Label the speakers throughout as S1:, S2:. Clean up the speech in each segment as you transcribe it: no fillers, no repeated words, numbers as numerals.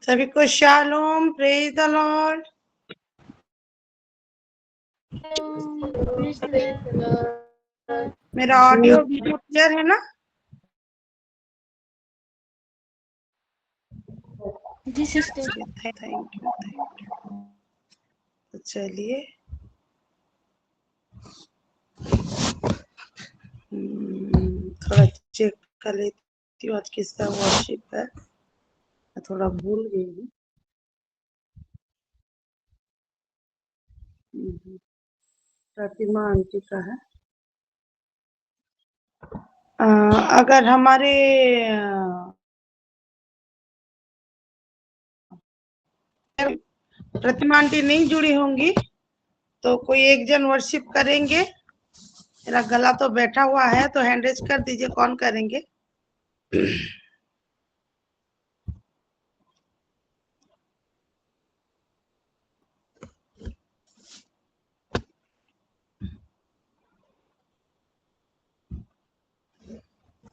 S1: सभी को shalom, praise the Lord. मेरा ऑडियो वीडियो क्लियर है ना?
S2: जी सिस्टर।
S1: Thank you. तो चलिए थोड़ा चेक कर लेती हूँ आज किसका वर्शिप है। मैं थोड़ा भूल गई हूँ। प्रतिमा आंटी का है। अगर हमारे प्रतिमा आंटी नहीं जुड़ी होंगी तो कोई एक जन वर्शिप करेंगे। मेरा गला तो बैठा हुआ है, तो हैंड रेज कर दीजिए, कौन करेंगे?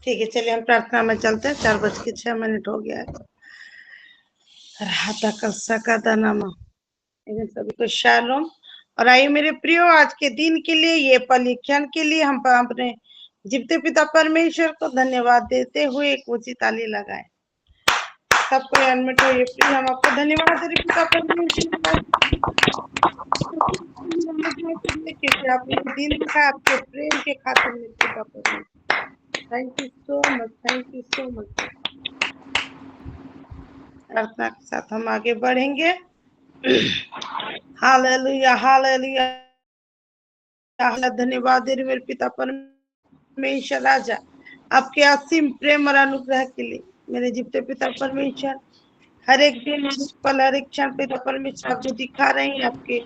S1: ठीक है, चलिए हम प्रार्थना में चलते हैं। 4:06 हो गया है। राधा कलसा का दानामा सभी को शालोम। और आइए मेरे प्रियो, आज के दिन के लिए, ये पल क्षण के लिए हम अपने जीवते पिता परमेश्वर को धन्यवाद देते हुए एक ऊंची ताली लगाए। सबको अनमिट हो। ये प्रिय, हम आपको धन्यवाद दे रहे पिता परमेश्वर, क्योंकि आपने दिन दिखाया आपके प्रेम के खातिर में पिता परमेश्वर। Thank you so much, thank you so much. प्रार्थना के साथ हम आगे बढ़ेंगे। हालेलुया, हालेलुया, धन्यवाद दे रहे मेरे पिता परमेश्वर राजा, आपके असीम प्रेम और अनुग्रह के लिए। मेरे जीवते पिता परमेश्वर, हर एक दिन, हर एक पल, हर एक क्षण पिता परमेश्वर आप जो दिखा रहे हैं, आपके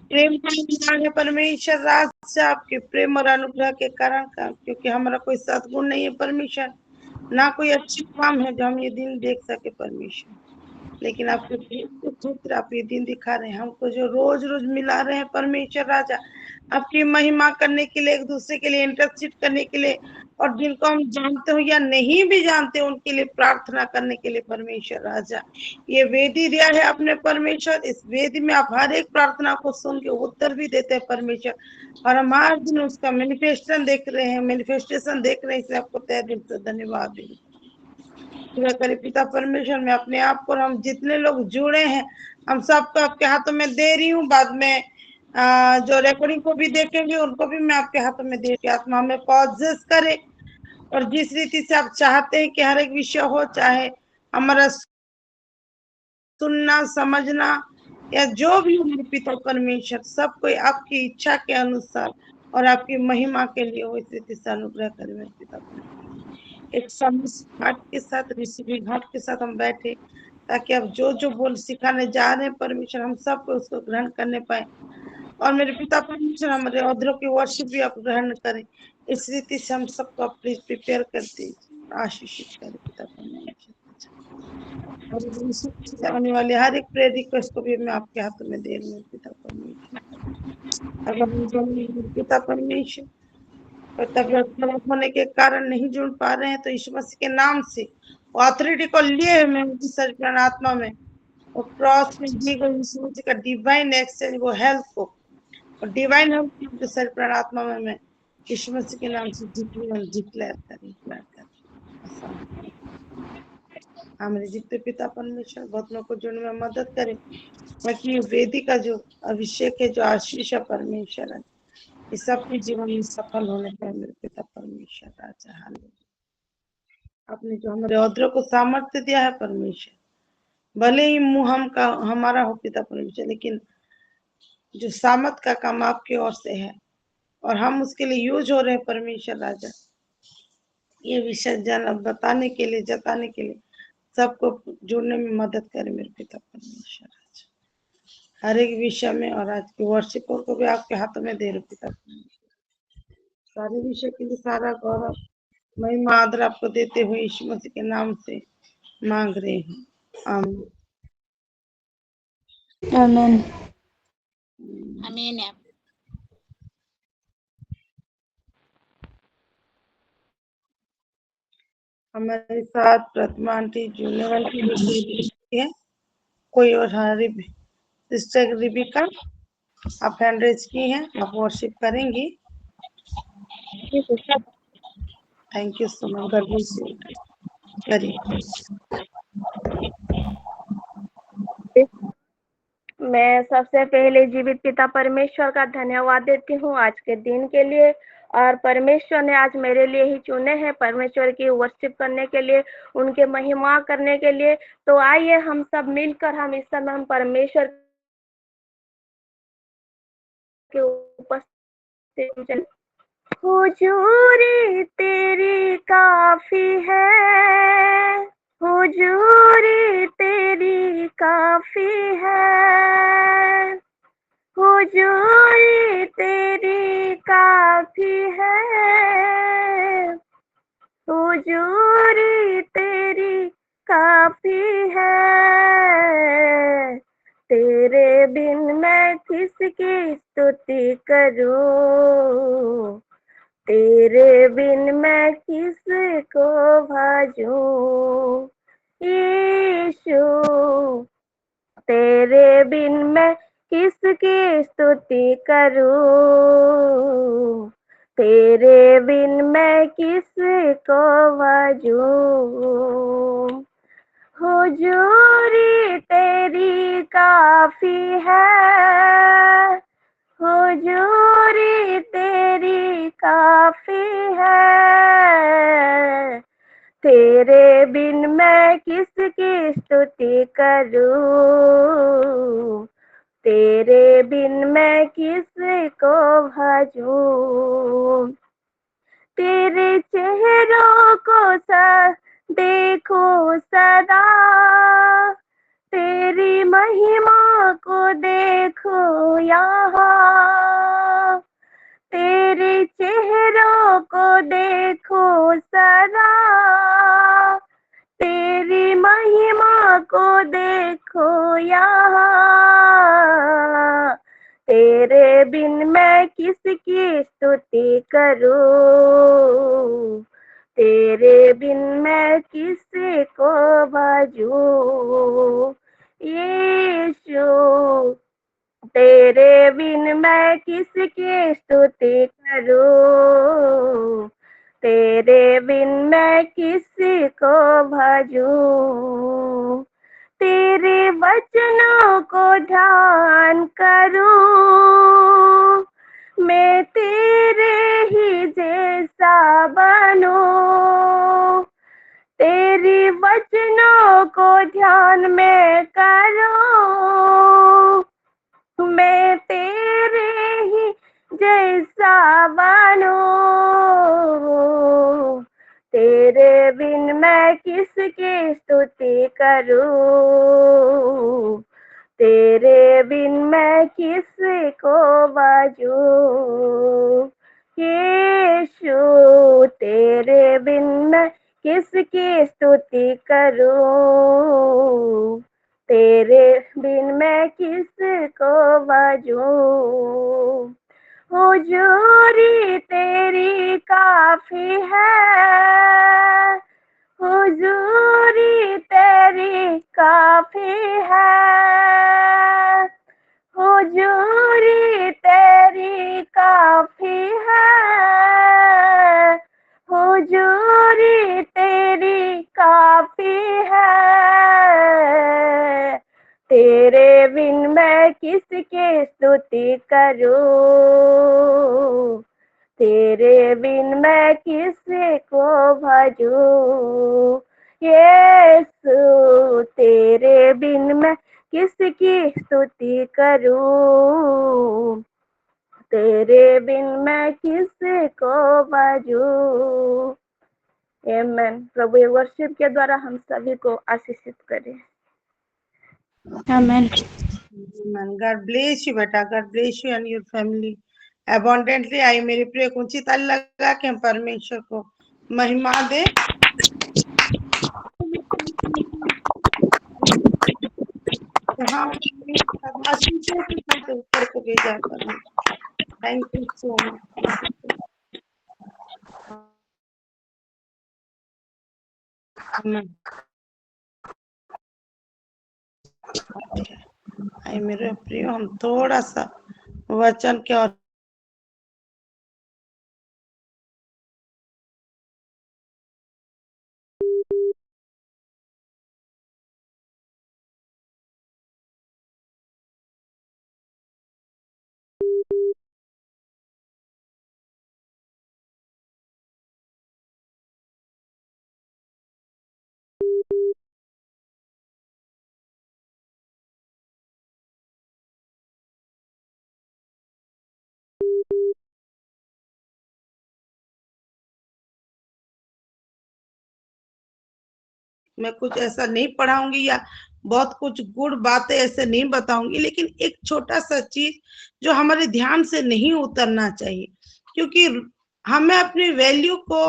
S1: प्रेम का निर्माण है परमेश्वर राजा, आपके प्रेम और अनुग्रह के कारण का, क्योंकि हमारा कोई सद्गुण नहीं है परमेश्वर, ना कोई अच्छी काम है जो हम ये दिन देख सके परमेश्वर, लेकिन आपके पुत्र आप ये दिन दिखा रहे हैं हमको, जो रोज रोज मिला रहे हैं परमेश्वर राजा, आपकी महिमा करने के लिए, एक दूसरे के लिए इंटरसीड करने के लिए, और जिनको हम जानते हो या नहीं भी जानते उनके लिए प्रार्थना करने के लिए परमेश्वर राजा। ये वेदी दिया है अपने परमेश्वर, इस वेदी में आप हर एक प्रार्थना को सुन के उत्तर भी देते हैं परमेश्वर, और हम हर दिन उसका मैनिफेस्टेशन देख रहे हैं, इसलिए आपको तहे दिल से धन्यवाद दें। करे पिता परमेश्वर, मैं अपने आप को, हम जितने लोग जुड़े हैं, हम सबको आपके हाथों में दे रही हूँ। बाद में जो रिकॉर्डिंग को भी देखेंगे उनको भी मैं आपके हाथों में दे रही हूँ। आत्मा हमें पॉजेस करे, और जिस रीति से आप चाहते हैं कि हर एक विषय हो, चाहे हमारा सुनना, समझना या जो भी हो, मेरे पिता परमेश्वर, सब कोई आपकी इच्छा के अनुसार और आपकी महिमा के लिए हो, इस रीति से अनुग्रह करे मेरे पिता परमेश्वर। एक हार्ट के साथ, रिसीविंग हार्ट के साथ हम बैठे, ताकि आप जो जो बोल सिखाने जा रहे हैं परमेश्वर, हम सबको उसको ग्रहण करने पाए, और मेरे पिता परमेश्वर हमारे औधरों की वर्शिप भी आप ग्रहण करें। इस रीति से हम सबको प्लीज प्रिपेयर कर दीजिए, आशीषित करें पिता परमेश्वर। आने वाले हर एक प्रेयर रिक्वेस्ट को भी मैं आपके हाथों में दे रही हूँ पिता परमेश्वर। अगर पिता परमेश्वर तबियत खराब होने के कारण नहीं जुड़ पा रहे हैं, तो यीशु मसीह के नाम से ऑथोरिटी को लिए मैं उनकी आत्मा में, और क्रॉस में दी गई यीशु मसीह का डिवाइन एक्सचेंज, वो हेल्थ को और डिवाइन हेल्थ सर्वप्राण आत्मा में मैं यीशु मसीह के नाम से डिक्लेयर करें। हमारे जितने पिता परमेश्वर बहुत लोग को जुड़ने में मदद करें, ताकि वेदी का जो अभिषेक है, जो आशीष है परमेश्वर है, इस सबके जीवन में सफल होने पाए मेरे पिता परमेश्वर राजा। हालेलुया। आपने जो हमारे औधरों को सामर्थ्य दिया है परमेश्वर, भले ही मुंह हमारा हो पिता परमेश्वर, लेकिन जो सामर्थ का काम आपकी ओर से है और हम उसके लिए यूज हो रहे हैं परमेश्वर राजा। ये विषय बताने के लिए, जताने के लिए, सबको जुड़ने में मदद करे मेरे पिता परमेश्वर राजा, हर एक विषय में। और आज की वर्शिपर को भी आपके हाथों में दे रहे पिता परमेश्वर। सारे विषय के लिए सारा गौरव, महिमा, आदर आपको देते हुए यीशु मसीह के नाम से मांग रहे हैं, आमीन।
S2: आमीन।
S3: आमीन।
S1: हमारे साथ प्रतिमा आंटी जुड़ने वाली है। कोई और? हाँ, सिस्टर रिबिका, आप हैंड रेज की हैं, आप वर्शिप करेंगी। Thank you so much, God bless you. करिए।
S4: मैं सबसे पहले जीवित पिता परमेश्वर का धन्यवाद देती हूँ आज के दिन के लिए, और परमेश्वर ने आज मेरे लिए ही चुने हैं परमेश्वर की वर्शिप करने के लिए, उनके महिमा करने के लिए। तो आइए हम सब मिलकर हम इस समय हम परमेश्वर के उपस्थित। हुजूरी तेरी काफी है, हुजूरी तेरी काफी है, हुजूरी तेरी काफी है, हुजूरी तेरी काफी है। तेरे बिन मैं किसकी स्तुति करूं, तेरे बिन मैं किसको भजूं। यीशु तेरे बिन मैं किसकी स्तुति करूं, तेरे बिन मैं किसको भजूं। हुजूरी तेरी काफी है, हुजूरी तेरी काफी है। तेरे बिन मैं किसकी स्तुति करूं, तेरे बिन मैं किसको भजूं। तेरे चेहरों को देखो सदा, तेरी महिमा को देखो यहाँ। तेरे चेहरों को देखो सदा, तेरी महिमा को देखो यहाँ। तेरे बिन मैं किसकी स्तुति करूं, तेरे बिन मैं किसको भजूं। यीशु तेरे बिन मैं किसकी स्तुति करूं, तेरे बिन मैं किसको भजूं। तेरे वचनों को ध्यान करूं, मैं तेरे ही जैसा बनूं। तेरी वचनों को ध्यान में करूं, मैं तेरे ही जैसा बनूं। तेरे बिन मैं किसकी स्तुति करूं, तेरे बिन मैं किसको भजूं। यीशु तेरे बिन मैं किसकी स्तुति करूं, तेरे बिन मैं किसको भजूं। हुजूरी तेरी काफी है, हुजूरी तेरी काफी है, हुजूरी तेरी काफी है, हुजूरी तेरी काफी है। तेरे बिन मैं किसकी स्तुति करूं, तेरे बिन मैं किसको भजूं। यीशु तेरे बिन मैं किसकी स्तुति करूं, तेरे बिन मैं किसको भजूं। आमेन। प्रभु ये वर्शिप के द्वारा हम सभी को आशीषित करे।
S2: Amen.
S1: God bless you बेटा, God bless you and your family abundantly। आई मेरी प्रिय को ऊंची ताली लगा के हम परमेश्वर को महिमा दे। हाँ, आशीषों के साथ ऊपर को भेजा करो। Thank you so much. आई मेरे प्रिय, हम थोड़ा सा वचन के और मैं कुछ ऐसा नहीं पढ़ाऊंगी या बहुत कुछ गुड़ बातें ऐसे नहीं बताऊंगी, लेकिन एक छोटा सा चीज जो हमारे ध्यान से नहीं उतरना चाहिए, क्योंकि हमें अपनी वैल्यू को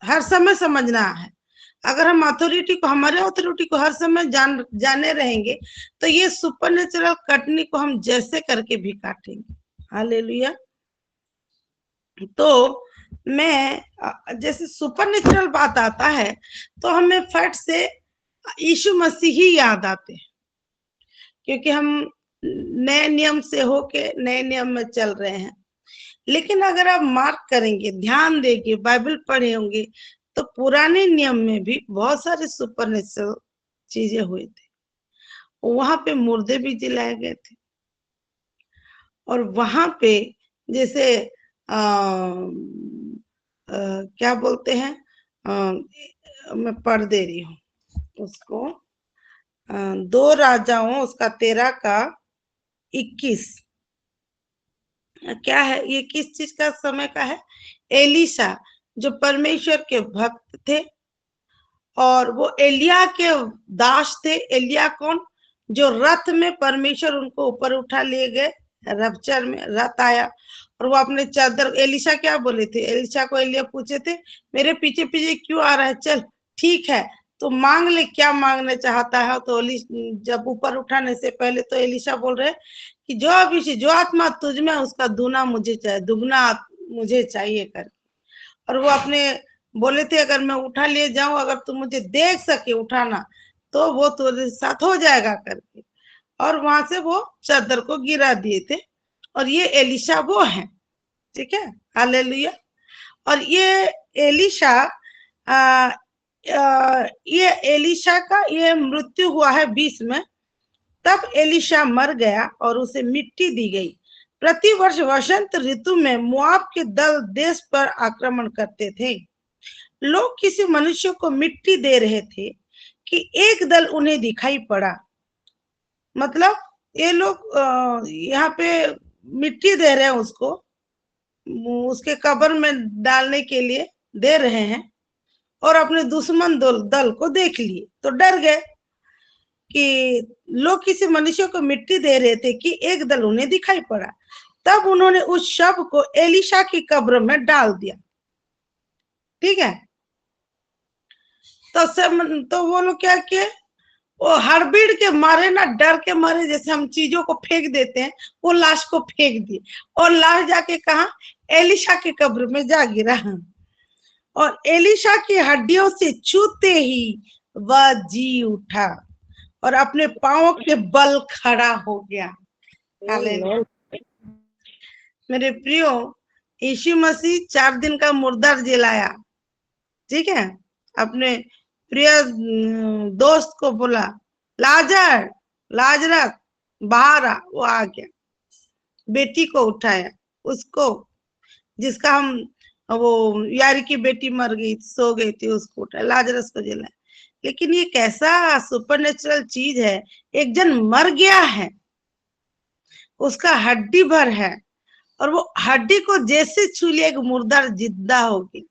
S1: हर समय समझना है। अगर हम हमारे अथॉरिटी को हर समय जाने रहेंगे तो ये सुपरनेचुरल कटनी को हम जैसे करके भी काटेंगे। हालेलुया। तो मैं जैसे सुपरनेचुरल बात आता है तो हमें फट से यीशु मसीह ही याद आते हैं, क्योंकि हम नए नियम से होके नए नियम में चल रहे हैं। लेकिन अगर आप मार्क करेंगे, ध्यान देंगे, बाइबल पढ़े होंगे, तो पुराने नियम में भी बहुत सारे सुपरनेचुरल चीजें हुई थी। वहां पे मुर्दे भी जिलाए गए थे, और वहां पे जैसे क्या बोलते हैं, मैं पढ़ दे रही हूँ उसको, 2 राजाओं उसका 13 का 21, क्या है ये, किस चीज का समय का है? एलिशा जो परमेश्वर के भक्त थे, और वो एलिया के दास थे। एलिया कौन? जो रथ में परमेश्वर उनको ऊपर उठा लिए गए, रपचर में रथ आया, और वो अपने चादर, एलिशा क्या बोले थे? एलिशा को एलिया पूछे थे, मेरे पीछे पीछे क्यों आ रहा है? चल ठीक है, तो मांग ले, क्या मांगना चाहता है। तो जब ऊपर उठाने से पहले तो एलिशा बोल रहे कि जो अभिषेक, जो आत्मा तुझ में उसका दुना मुझे चाहिए, दुगना मुझे चाहिए कर। और वो अपने बोले थे, अगर मैं उठा ले जाऊं, अगर तू मुझे देख सके उठाना, तो वो तेरे साथ हो जाएगा करके। और वहां से वो चादर को गिरा दिए थे। और ये एलिशा वो है, ठीक है। हालेलुया। और ये एलिशा ये एलिशा का ये मृत्यु हुआ है 20 में। तब एलिशा मर गया और उसे मिट्टी दी गई। प्रतिवर्ष वसंत ऋतु में मुआब के दल देश पर आक्रमण करते थे। लोग किसी मनुष्य को मिट्टी दे रहे थे कि एक दल उन्हें दिखाई पड़ा। मतलब ये लोग यहाँ पे मिट्टी दे रहे हैं उसको, उसके कब्र में डालने के लिए दे रहे हैं, और अपने दुश्मन दल को देख लिए तो डर गए कि लोग किसी मनुष्य को मिट्टी दे रहे थे कि एक दल उन्हें दिखाई पड़ा। तब उन्होंने उस शव को एलिशा की कब्र में डाल दिया, ठीक है। तो वो लोग क्या किए, वो हड़बीड़ के मारे ना, डर के मारे, जैसे हम चीजों को फेंक देते हैं, वो लाश को फेंक दिए, और लाश जाके कहा, एलिशा के कब्र में जा गिरा। और एलिशा की हड्डियों से छूते ही वह जी उठा और अपने पांवों के बल खड़ा हो गया। मेरे प्रियो, यीशु मसीह 4 दिन का मुर्दा जिलाया, ठीक है। अपने प्रिय दोस्त को बोला, लाजर लाजरस बाहर आ, वो आ गया। बेटी को उठाया, उसको जिसका हम, वो यारी की बेटी मर गई, सो गई थी, उसको उठाया, लाजरस को जिलाया। लेकिन ये कैसा सुपरनेचुरल चीज है, एक जन मर गया है, उसका हड्डी भर है, और वो हड्डी को जैसे छू लिया, एक मुर्दा जिंदा होगी।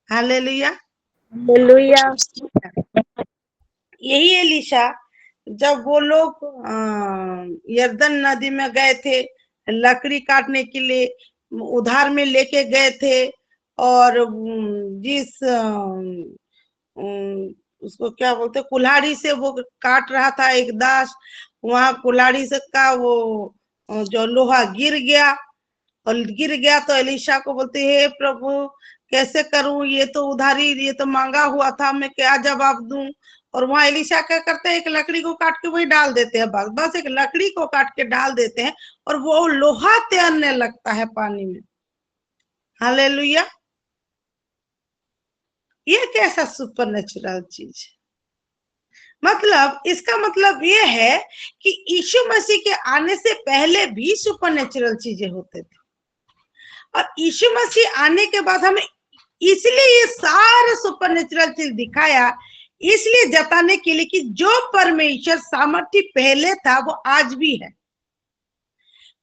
S1: हालेलुया।
S4: हालेलुया।
S1: यही एलिशा, जब वो लोग यरदन नदी में गए थे लकड़ी काटने के लिए, उधार में लेके गए थे, और जिस उसको क्या बोलते, कुल्हाड़ी से वो काट रहा था एक दास, वहां कुल्हाड़ी से का वो जो लोहा गिर गया, और गिर गया तो एलिशा को बोलते, हे प्रभु कैसे करूं, ये तो उधारी, ये तो मांगा हुआ था, मैं क्या जवाब दूं। और वहां एलिशा क्या करते हैं, एक लकड़ी को काट के वही डाल देते हैं, बस बस एक लकड़ी को काट के डाल देते हैं और वो लोहा तैरने लगता है पानी में। हालेलुया। ये कैसा सुपरनेचुरल चीज है? मतलब इसका मतलब ये है कि यीशु मसीह के आने से पहले भी सुपरनेचुरल चीजें होते थे, और यीशु मसीह आने के बाद हमें इसलिए ये सारे सुपरनेचुरल चीज दिखाया, इसलिए जताने के लिए कि जो परमेश्वर सामर्थ्य पहले था वो आज भी है।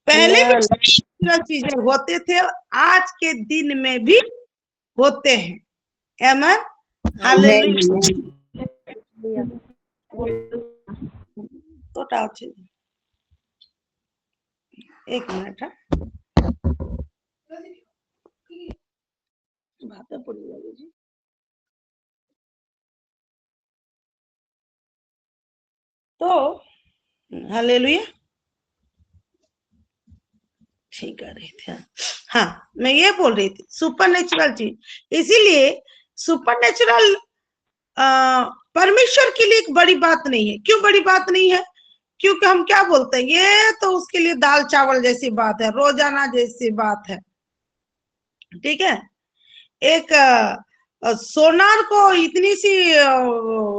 S1: पहले भी सुपरनेचुरल चीजें होते थे और आज के दिन में भी होते हैं। आमीन। हालेलुया। तो एक मिनट है, बातें पड़ी लगी जी। तो हालेलुया, ठीक कर रही थी। हाँ, मैं ये बोल रही थी सुपरनेचुरल चीज, इसीलिए सुपरनेचुरल परमेश्वर के लिए एक बड़ी बात नहीं है। क्यों बड़ी बात नहीं है? क्योंकि हम क्या बोलते हैं, ये तो उसके लिए दाल चावल जैसी बात है, रोजाना जैसी बात है। ठीक है, एक सोनार को इतनी सी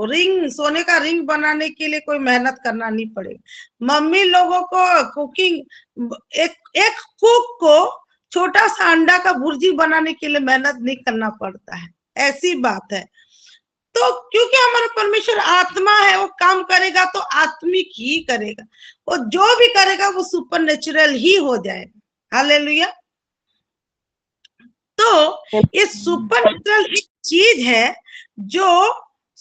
S1: रिंग, सोने का रिंग बनाने के लिए कोई मेहनत करना नहीं पड़ेगा। मम्मी लोगों को कुकिंग, एक कुक को छोटा सा अंडा का भुर्जी बनाने के लिए मेहनत नहीं करना पड़ता है, ऐसी बात है। तो क्योंकि हमारा परमेश्वर आत्मा है, वो काम करेगा तो आत्मिक ही करेगा, वो जो भी करेगा वो सुपरनेचुरल ही हो जाएगा। हालेलुया। तो ये सुपरनेचुरल एक चीज है जो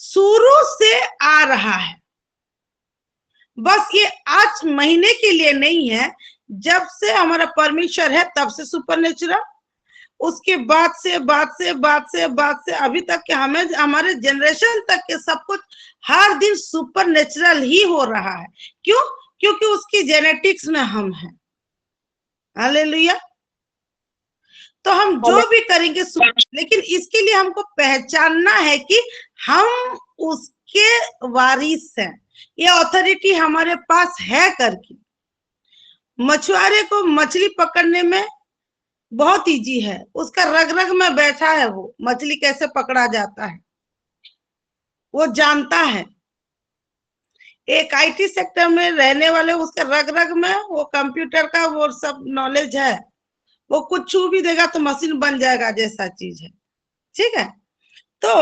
S1: शुरू से आ रहा है, बस ये आज महीने के लिए नहीं है। जब से हमारा परमेश्वर है तब से सुपरनेचुरल, उसके बाद से अभी तक के हमें, हमारे जनरेशन तक के सब कुछ हर दिन सुपरनेचुरल ही हो रहा है। क्यों? क्योंकि उसकी जेनेटिक्स में हम हैं। हालेलुया। तो हम जो भी करेंगे, लेकिन इसके लिए हमको पहचानना है कि हम उसके वारिस हैं, ये अथॉरिटी हमारे पास है करके। मछुआरे को मछली पकड़ने में बहुत इजी है, उसका रग रग में बैठा है, वो मछली कैसे पकड़ा जाता है वो जानता है। एक आईटी सेक्टर में रहने वाले, उसके रग रग में वो कंप्यूटर का वो सब नॉलेज है, वो कुछ छू भी देगा तो मशीन बन जाएगा जैसा चीज है। ठीक है, तो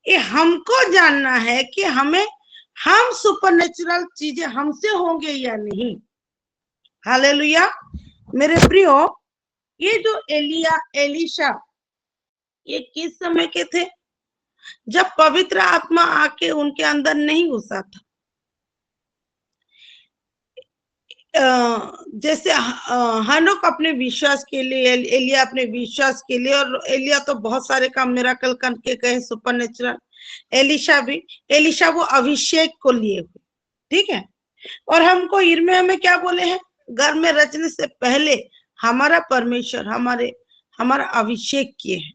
S1: ये हमको जानना है कि हम सुपरनेचुरल चीजें हमसे होंगे या नहीं। हालेलुया। मेरे प्रियो, ये जो एलिशा, ये किस समय के थे? जब पवित्र आत्मा आके उनके अंदर नहीं घुसा था। जैसे हनोक अपने विश्वास के लिए, एलिया अपने विश्वास के लिए, और एलिया तो बहुत सारे काम मिराकल करके गए सुपरनेचुरल। एलिशा वो अभिषेक को लिए हुए। ठीक है, और हमको यिर्मयाह में क्या बोले हैं, घर में रचने से पहले हमारा परमेश्वर हमारा अभिषेक किए हैं।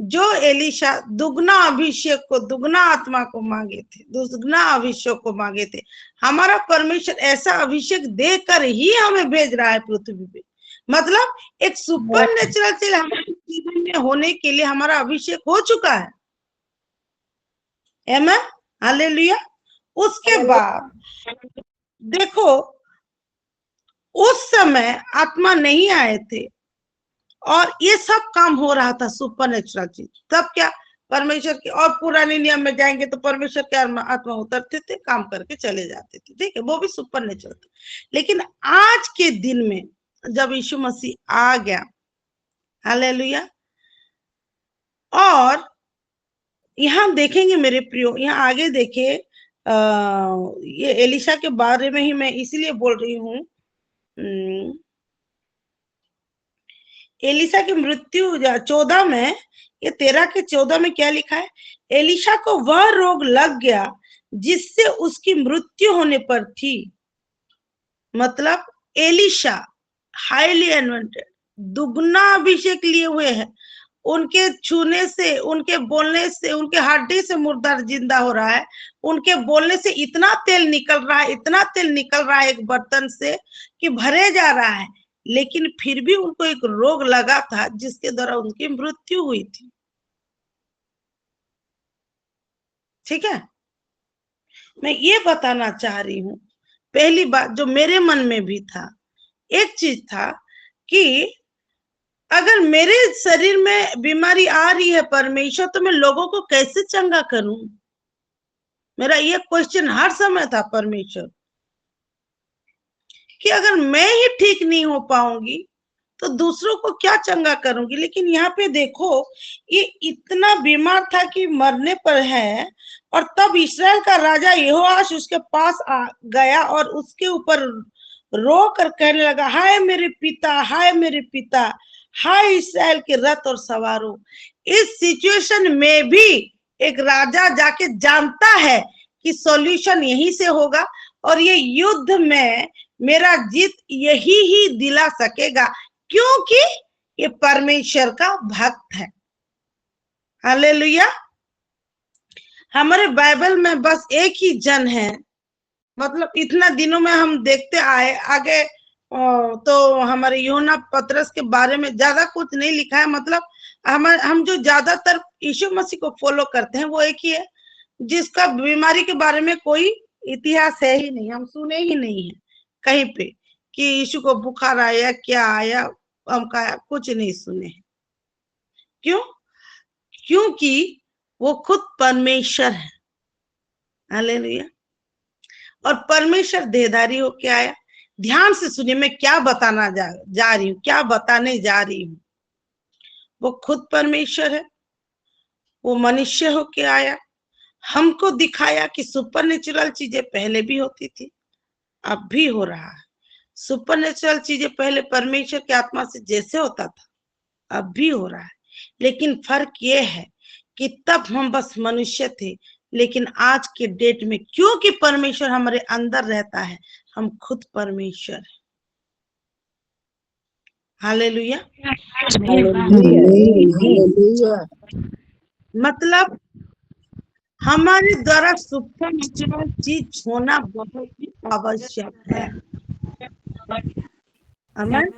S1: जो एलिशा दुगना अभिषेक को, दुगना आत्मा को मांगे थे, दुगना अभिषेक को मांगे थे, हमारा परमेश्वर ऐसा अभिषेक देकर ही हमें भेज रहा है पृथ्वी पे। मतलब एक सुपरनेचुरल चीज हमारे जीवन में होने के लिए हमारा अभिषेक हो चुका है। आमीन। हालेलुया। उसके बाद देखो, उस समय आत्मा नहीं आए थे और ये सब काम हो रहा था सुपरनेचुरल चीज। तब क्या परमेश्वर के, और पुराने नियम में जाएंगे तो परमेश्वर के आत्मा उतरते थे, काम करके चले जाते थे। ठीक है, वो भी सुपरनेचुरल था। लेकिन आज के दिन में जब यीशु मसीह आ गया, हालेलुया, और यहाँ देखेंगे मेरे प्रियो, यहाँ आगे देखे, ये एलिशा के बारे में ही मैं इसलिए बोल रही हूँ। एलिशा की मृत्यु 14 में, ये 13 के 14 में क्या लिखा है? एलिशा को वह रोग लग गया जिससे उसकी मृत्यु होने पर थी। मतलब एलिशा हाईली एनोइंटेड, दुगना अभिषेक लिए हुए हैं, उनके छूने से, उनके बोलने से, उनके हड्डी से मुर्दा जिंदा हो रहा है, उनके बोलने से इतना तेल निकल रहा है, इतना तेल निकल रहा है एक बर्तन से कि भरे जा रहा है, लेकिन फिर भी उनको एक रोग लगा था जिसके द्वारा उनकी मृत्यु हुई थी। ठीक है, मैं ये बताना चाह रही हूँ, पहली बात जो मेरे मन में भी था, एक चीज था कि अगर मेरे शरीर में बीमारी आ रही है परमेश्वर, तो मैं लोगों को कैसे चंगा करूं? मेरा ये क्वेश्चन हर समय था परमेश्वर, कि अगर मैं ही ठीक नहीं हो पाऊंगी तो दूसरों को क्या चंगा करूंगी। लेकिन यहाँ पे देखो, ये इतना बीमार था कि मरने पर है, और तब इस्राएल का राजा यहोआश उसके पास गया और उसके ऊपर रो कर कहने लगा, हाय मेरे पिता, हाय मेरे पिता, हाय इस्राएल के रथ और सवारों। इस सिचुएशन में भी एक राजा जाके जानता है कि सॉल्यूशन यहीं से होगा, और ये युद्ध में मेरा जीत यही ही दिला सकेगा, क्योंकि ये परमेश्वर का भक्त है। हालेलुया। हमारे बाइबल में बस एक ही जन है, मतलब इतना दिनों में हम देखते आए, आगे तो हमारे यूहन्ना पतरस के बारे में ज्यादा कुछ नहीं लिखा है। मतलब हम जो ज्यादातर यीशु मसीह को फॉलो करते हैं वो एक ही है, जिसका बीमारी के बारे में कोई इतिहास है ही नहीं, हम सुने ही नहीं है कहीं पे कि यीशु को बुखार आया, क्या आया, अमका आया, कुछ नहीं सुने। क्यों? क्योंकि वो खुद परमेश्वर है। हालेलुया। और परमेश्वर देहधारी होके आया। ध्यान से सुनिए, मैं क्या बताना जा रही हूँ, क्या बताने जा रही हूँ। वो खुद परमेश्वर है, वो मनुष्य होके आया, हमको दिखाया कि सुपरनेचुरल चीजें पहले भी होती थी, अब भी हो रहा है। सुपरनेचुरल चीजें पहले परमेश्वर की आत्मा से जैसे होता था, अब भी हो रहा है। लेकिन फर्क ये है कि तब हम बस मनुष्य थे, लेकिन आज के डेट में क्योंकि परमेश्वर हमारे अंदर रहता है, हम खुद परमेश्वर हैं। हालेलुया। मतलब हमारे द्वारा सुपरनेचुरल चीज होना बहुत ही आवश्यक है। आमीन।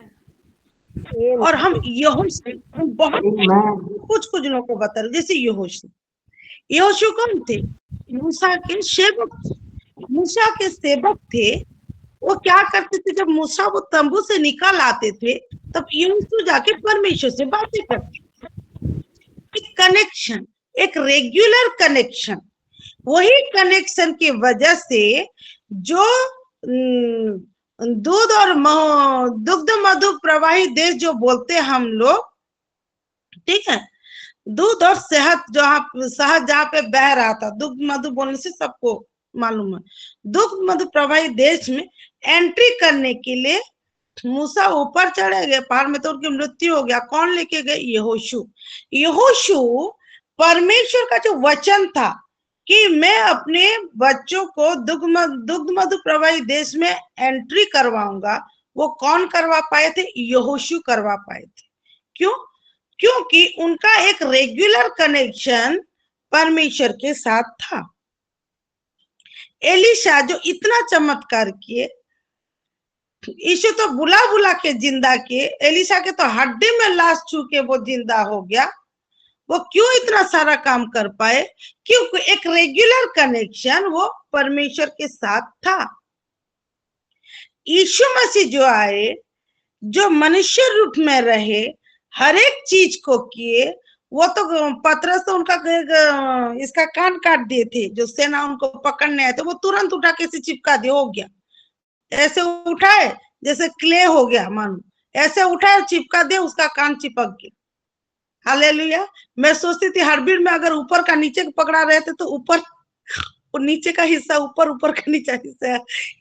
S1: और हम यहोशू बहुत कुछ लोगों को बता रहे, जैसे यहोशू कौन थे? मूसा के सेवक। मूसा के सेवक थे। वो क्या करते थे, जब मूसा वो तंबू से निकल आते थे तब यहोशू जाके परमेश्वर से बातें करते। एक कनेक्शन, एक रेगुलर कनेक्शन। वही कनेक्शन की वजह से जो दूध और दुग्ध मधु प्रवाही देश जो बोलते हैं हम लोग, ठीक है, दूध और शहद जहाँ पे बह रहा था, दुग्ध मधु बोलने से सबको मालूम है, दुग्ध मधु प्रवाही देश में एंट्री करने के लिए मूसा ऊपर चढ़े गए पहाड़ में, तो उनकी मृत्यु हो गया। कौन लेके गए? यहोशू परमेश्वर का जो वचन था कि मैं अपने बच्चों को दुग्ध मधु प्रवाही देश में एंट्री करवाऊंगा, वो कौन करवा पाए थे? यहोशू करवा पाए थे। क्यों? क्योंकि उनका एक रेगुलर कनेक्शन परमेश्वर के साथ था। एलिशा जो इतना चमत्कार किए, यीशु तो बुला बुला के जिंदा किए, एलिशा के तो हड्डी में लाश छू के वो जिंदा हो गया। वो क्यों इतना सारा काम कर पाए? क्योंकि एक रेगुलर कनेक्शन वो परमेश्वर के साथ था। यीशु मसीह जो आए, जो मनुष्य रूप में रहे, हर एक चीज को किए, वो तो पतरस तो उनका इसका कान काट दिए थे, जो सेना उनको पकड़ने आए थे, वो तुरंत उठा के से चिपका दिया, हो गया। ऐसे उठाए जैसे क्ले हो गया, मानो ऐसे उठाए चिपका दे, उसका कान चिपक गया। हालेलुया। मैं सोचती थी हड़बीड़ में अगर ऊपर का नीचे पकड़ा रहते तो ऊपर और नीचे का हिस्सा ऊपर, ऊपर का नीचे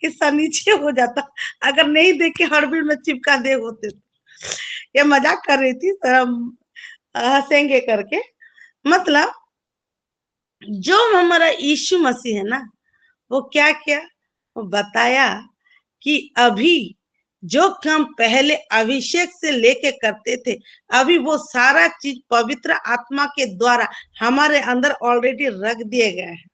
S1: हिस्सा नीचे हो जाता, अगर नहीं देख के हड़बीड़ में चिपका दे होते तो। ये मजाक कर रही थी, हंसेंगे करके। मतलब जो हमारा यीशु मसीह है ना, वो क्या किया? वो बताया कि अभी जो काम पहले अभिषेक से लेके करते थे, अभी वो सारा चीज पवित्र आत्मा के द्वारा हमारे अंदर ऑलरेडी रख दिए गए हैं।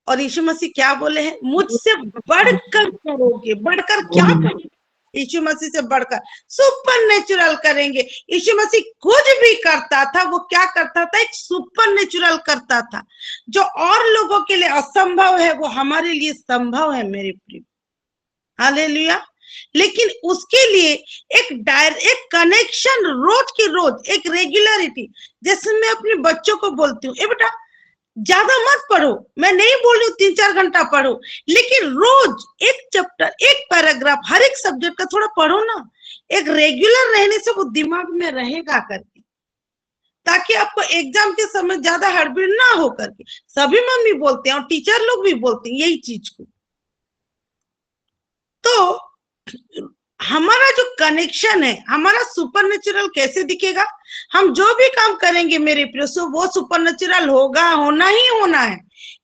S1: और यीशु मसीह क्या बोले हैं, मुझसे बढ़कर करोगे। बढ़कर क्या करोगे? यीशु मसीह से बढ़कर सुपर नेचुरल करेंगे। यीशु मसीह कुछ भी करता था, वो क्या करता था, एक सुपर नेचुरल करता था। जो और लोगों के लिए असंभव है वो हमारे लिए संभव है मेरे प्रिय। हालेलुया। लेकिन उसके लिए एक कनेक्शन, रोज की रोज एक रेगुलरिटी। जैसे मैं अपने बच्चों को बोलती हूँ, ए बेटा ज्यादा मत पढ़ो, मैं नहीं बोल रही हूँ 3-4 घंटा पढ़ो, लेकिन रोज एक चैप्टर, एक पैराग्राफ, हर एक सब्जेक्ट का थोड़ा पढ़ो ना। एक रेगुलर रहने से वो दिमाग में रहेगा करके, ताकि आपको एग्जाम के समय ज्यादा हड़बड़ी ना हो करके। सभी मम्मी बोलते हैं और टीचर लोग भी बोलते हैं यही चीज को। तो हमारा जो कनेक्शन है, हमारा सुपरनेचुरल कैसे दिखेगा? हम जो भी काम करेंगे मेरे प्रियो, वो सुपरनेचुरल होगा, होना ही होना है,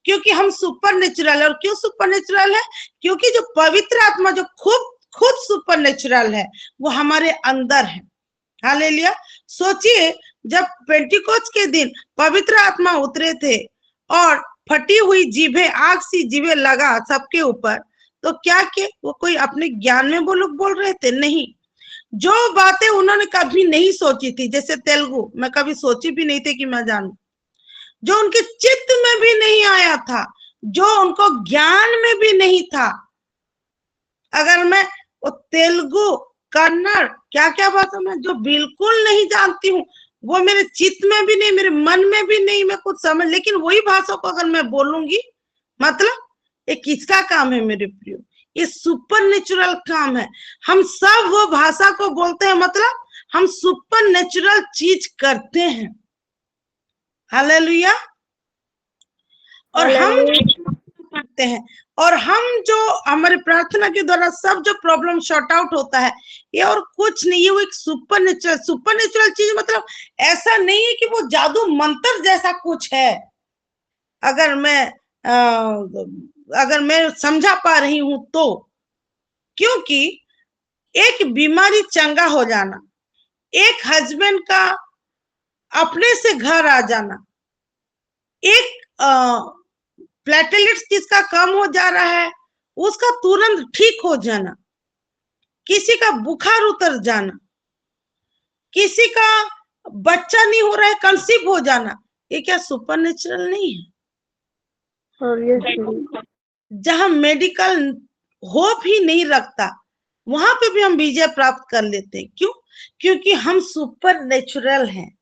S1: क्योंकि हम सुपरनेचुरल। और क्यों सुपरनेचुरल है? क्योंकि जो पवित्र आत्मा जो खुद सुपरनेचुरल है वो हमारे अंदर है। हालेलुया। सोचिए, जब पेंटिकोस्ट के दिन पवित्र आत्मा उतरे थे और फटी हुई जीभें, आग सी जीभें लगा सबके ऊपर, तो क्या के वो कोई अपने ज्ञान में वो लोग बोल रहे थे? नहीं। जो बातें उन्होंने कभी नहीं सोची थी, जैसे तेलुगु मैं कभी सोची भी नहीं थी कि मैं जानू, जो उनके चित्त में भी नहीं आया था, जो उनको ज्ञान में भी नहीं था। अगर मैं वो तेलुगु, कन्नड़, क्या क्या भाषा में जो बिल्कुल नहीं जानती हूँ, वो मेरे चित्त में भी नहीं, मेरे मन में भी नहीं, मैं कुछ समझ, लेकिन वही भाषा को अगर मैं बोलूंगी, मतलब ये किसका काम है मेरे प्रियो? ये सुपरनेचुरल काम है। हम सब वो भाषा को बोलते हैं, मतलब हम सुपरनेचुरल चीज करते हैं। हालेलुया। और हम करते हैं, और हम जो हमारे प्रार्थना के द्वारा सब जो प्रॉब्लम शॉर्ट आउट होता है, ये और कुछ नहीं है, वो एक सुपरनेचुरल चीज। मतलब ऐसा नहीं है कि वो जादू मंत्र जैसा कुछ है। अगर मैं समझा पा रही हूं तो, क्योंकि एक बीमारी चंगा हो जाना, एक हस्बैंड का अपने से घर आ जाना, एक प्लेटलेट्स जिसका कम हो जा रहा है उसका तुरंत ठीक हो जाना, किसी का बुखार उतर जाना, किसी का बच्चा नहीं हो रहा है, कंसीव हो जाना, ये क्या सुपरनेचुरल नहीं है? जहां मेडिकल होप ही नहीं रखता, वहां पे भी हम विजय प्राप्त कर लेते हैं। क्यों? क्योंकि हम सुपर नेचुरल हैं।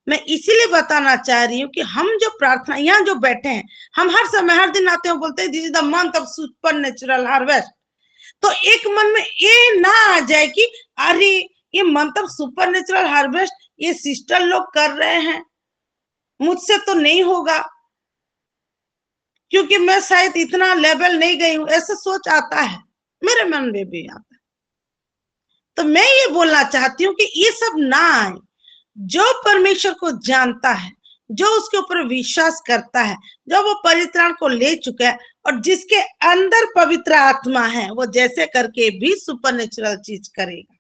S1: मैं इसीलिए बताना चाह रही हूँ कि हम जो प्रार्थना, यहाँ जो बैठे हैं, हम हर समय हर दिन आते हैं, बोलते हैं this is the month of super natural harvest. तो एक मन में ये ना आ जाए कि अरे ये month of super natural harvest ये सिस्टर लोग कर रहे हैं, मुझसे तो नहीं होगा, क्योंकि मैं शायद इतना लेवल नहीं गई हूं, ऐसा सोच आता है मेरे मन में भी आता है। तो मैं ये बोलना चाहती हूँ कि ये सब ना आए। जो परमेश्वर को जानता है, जो उसके ऊपर विश्वास करता है, जो वो परित्राण को ले चुका है और जिसके अंदर पवित्र आत्मा है, वो जैसे करके भी सुपरनेचुरल चीज करेगा।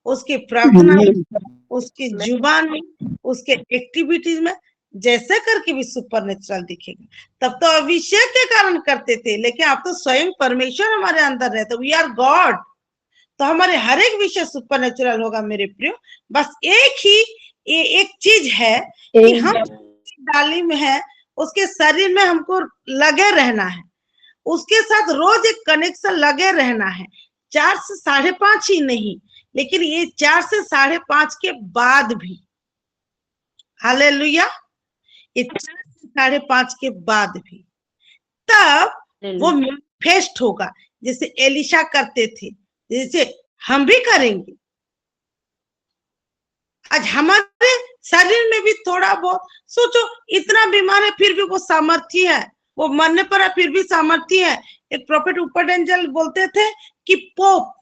S1: उसकी प्रार्थना में, उसकी जुबान में, उसके एक्टिविटीज में जैसे करके भी सुपरनेचुरल दिखेगा। तब तो अभिषेक के कारण करते थे, लेकिन अब तो स्वयं परमेश्वर हमारे अंदर रहते, वी आर गॉड, तो हमारे हर एक विषय सुपरनेचुरल होगा मेरे प्रियो। बस एक चीज है कि हम डाली में है, उसके शरीर में हमको लगे रहना है, उसके साथ रोज एक कनेक्शन लगे रहना है। 4 से 5:30 ही नहीं, लेकिन ये 4 से 5:30 के बाद भी। हालेलुया। 4 से 5:30 के बाद भी, तब वो मैनिफेस्ट होगा, जैसे एलिशा करते थे, जैसे हम भी करेंगे। आज हमारे शरीर में भी थोड़ा बहुत, सोचो इतना बीमार है फिर भी वो सामर्थ्य है, वो मरने पर है फिर भी सामर्थ्य है। एक प्रोफेट ऊपर एंजल बोलते थे कि पोप,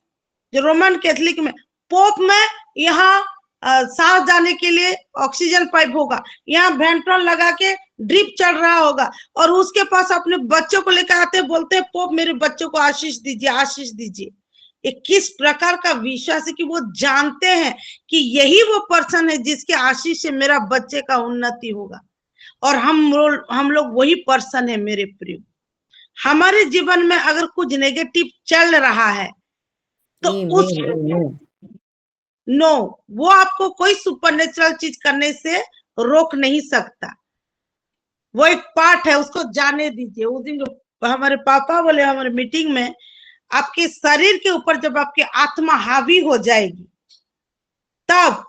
S1: जो रोमन कैथोलिक में, पोप में यहाँ सांस जाने के लिए ऑक्सीजन पाइप होगा, यहाँ वेंट्रल लगा के ड्रिप चल रहा होगा, और उसके पास अपने बच्चों को लेकर आते, बोलते हैं पोप मेरे बच्चों को आशीष दीजिए, आशीष दीजिए। एक किस प्रकार का विश्वास है कि वो जानते हैं कि यही वो पर्सन है जिसके आशीष से मेरा बच्चे का उन्नति होगा। और हम लोग वही पर्सन है मेरे प्रिय। हमारे जीवन में अगर कुछ नेगेटिव चल रहा है तो उस वो आपको कोई सुपरनेचुरल चीज करने से रोक नहीं सकता। वो एक पार्ट है, उसको जाने दीजिए। उस दिन हमारे पापा बोले हमारे मीटिंग में, आपके शरीर के ऊपर जब आपकी आत्मा हावी हो जाएगी तब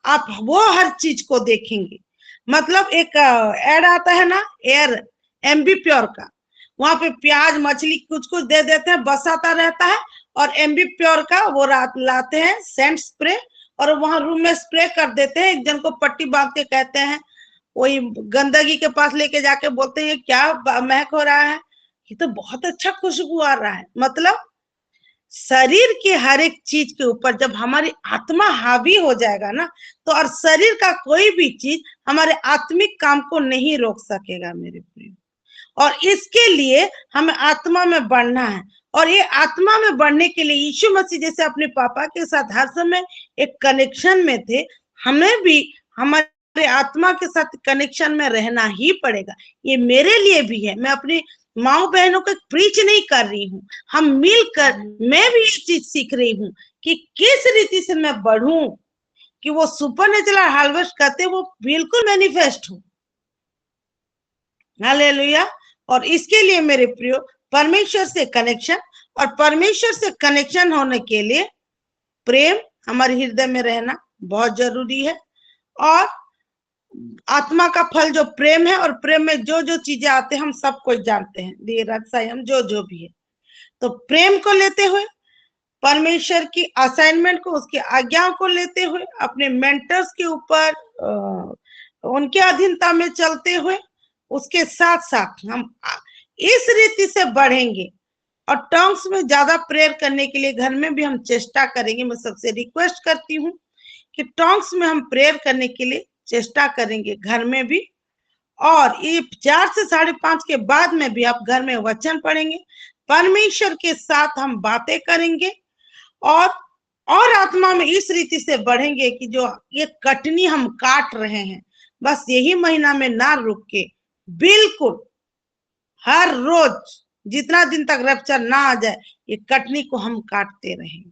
S1: आप वो हर चीज को देखेंगे। मतलब एक ऐड आता है ना एयर एमबी प्योर का, वहां पे प्याज मछली कुछ कुछ दे देते हैं, बस आता रहता है। और एमबी प्योर का वो रात लाते हैं सेंट स्प्रे और वहां रूम में स्प्रे कर देते हैं। एक जन को पट्टी बांध के कहते हैं, वही गंदगी के पास लेके जाके बोलते हैं क्या महक हो रहा है, ये तो बहुत अच्छा खुशबू आ रहा है। मतलब शरीर के हर एक चीज के ऊपर जब हमारी आत्मा हावी हो जाएगा ना, तो और शरीर का कोई भी चीज हमारे आत्मिक काम को नहीं रोक सकेगा मेरे प्रिय। और इसके लिए हमें आत्मा में बढ़ना है। और ये आत्मा में बढ़ने के लिए यीशु मसीह जैसे अपने पापा के साथ हर समय एक कनेक्शन में थे, हमें भी हमारे आत्मा के साथ कनेक्शन में रहना ही पड़ेगा। ये मेरे लिए भी है, मैं अपनी माँ बहनों को प्रीच नहीं कर रही हूँ, हम मिलकर मैं भी ये चीज सीख रही हूँ कि किस रीति से मैं बढ़ूं कि वो सुपरनेचुरल हार्वेस्ट करते वो बिल्कुल मैनिफेस्ट हो। हालेलुया। और इसके लिए मेरे प्रियो परमेश्वर से कनेक्शन, और परमेश्वर से कनेक्शन होने के लिए प्रेम हमारे हृदय में रहना बहुत जरूरी है। और आत्मा का फल जो प्रेम है, और प्रेम में जो जो चीजें आते हैं हम सब कुछ जानते हैं, धीरज संयम जो जो भी है। तो प्रेम को लेते हुए, परमेश्वर की असाइनमेंट को, उसकी आज्ञाओं को लेते हुए, अपने मेंटर्स के ऊपर उनके अधीनता में चलते हुए, उसके साथ साथ हम इस रीति से बढ़ेंगे। और टंग्स में ज्यादा प्रेयर करने के लिए घर में भी हम चेष्टा करेंगे। मैं सबसे रिक्वेस्ट करती हूँ कि टंग्स में हम प्रेयर करने के लिए चेष्टा करेंगे घर में भी। और ये 4 से 5:30 के बाद में भी आप घर में वचन पढ़ेंगे, परमेश्वर के साथ हम बातें करेंगे और आत्मा में इस रीति से बढ़ेंगे कि जो ये कटनी हम काट रहे हैं, बस यही महीना में ना रुक के बिल्कुल हर रोज जितना दिन तक रैप्चर ना आ जाए, ये कटनी को हम काटते रहेंगे।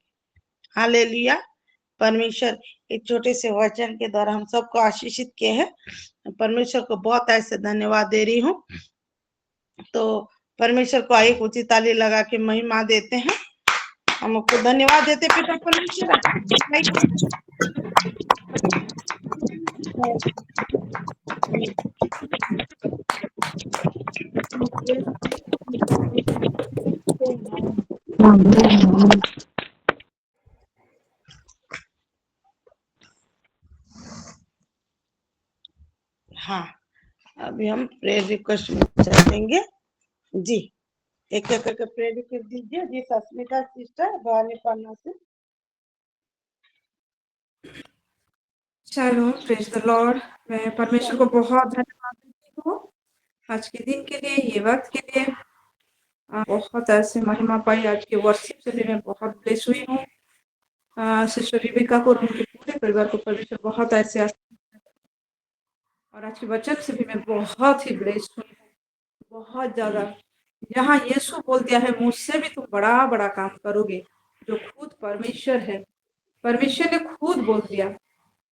S1: हालेलुया। परमेश्वर एक छोटे से वचन के द्वारा हम सबको आशीषित किए हैं। परमेश्वर को बहुत ऐसे धन्यवाद दे रही हूँ। तो परमेश्वर को एक ऊंची ताली लगा के महिमा देते हैं, हम आपको धन्यवाद देते पिता परमेश्वर। हाँ, अभी हम प्रेयर रिक्वेस्ट में चलेंगे जी। एक एक करके प्रेयर रिक्वेस्ट दीजिए जी। सस्मिता सिस्टर भवानी पन्ना से।
S5: Shalom, praise the Lord. मैं परमेश्वर को बहुत धन्यवाद देती हूँ आज के दिन के लिए, ये वक्त के लिए। बहुत ऐसे महिमा पाई आज के वर्शिप से भी मैं बहुत ब्लेस हुई हूँ। सिस्टर रिबिका को और उनके पूरे परिवार को परमेश्वर बहुत ऐसे और आज के वचन से भी मैं बहुत ही ब्लेस हुई हूँ, बहुत ज्यादा। जहाँ यीशु बोल दिया है मुझसे भी तुम बड़ा बड़ा काम करोगे, जो खुद परमेश्वर है, परमेश्वर ने खुद बोल दिया।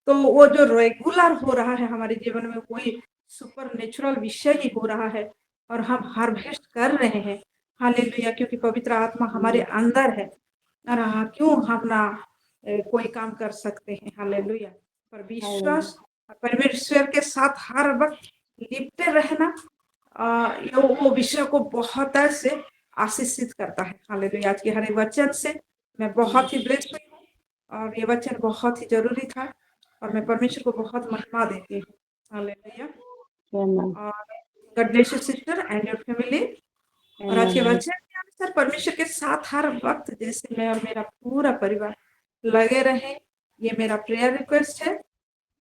S5: तो वो जो रेगुलर हो रहा है हमारे जीवन में, कोई सुपर नेचुरल विषय ही हो रहा है और हम हार्वेस्ट कर रहे हैं। हालेलुया, क्योंकि पवित्र आत्मा हमारे अंदर है और क्यों हम ना कोई काम कर सकते हैं। हालेलुया। पर विश्वास परमेश्वर के साथ हर वक्त लिपटे रहना, वो विषय को बहुत से आशीषित करता है। हालेलुया। आज के हर एक वचन से मैं बहुत ही ब्लेस्ड हुई हूँ और ये वचन बहुत ही जरूरी था और मैं परमेश्वर को बहुत महिमा देती हूँ। हालेलुया। और God bless you sister and your family. और आज के वचन के अनुसार परमेश्वर के साथ हर वक्त जैसे मैं और मेरा पूरा परिवार लगे रहे, ये मेरा प्रेयर रिक्वेस्ट है।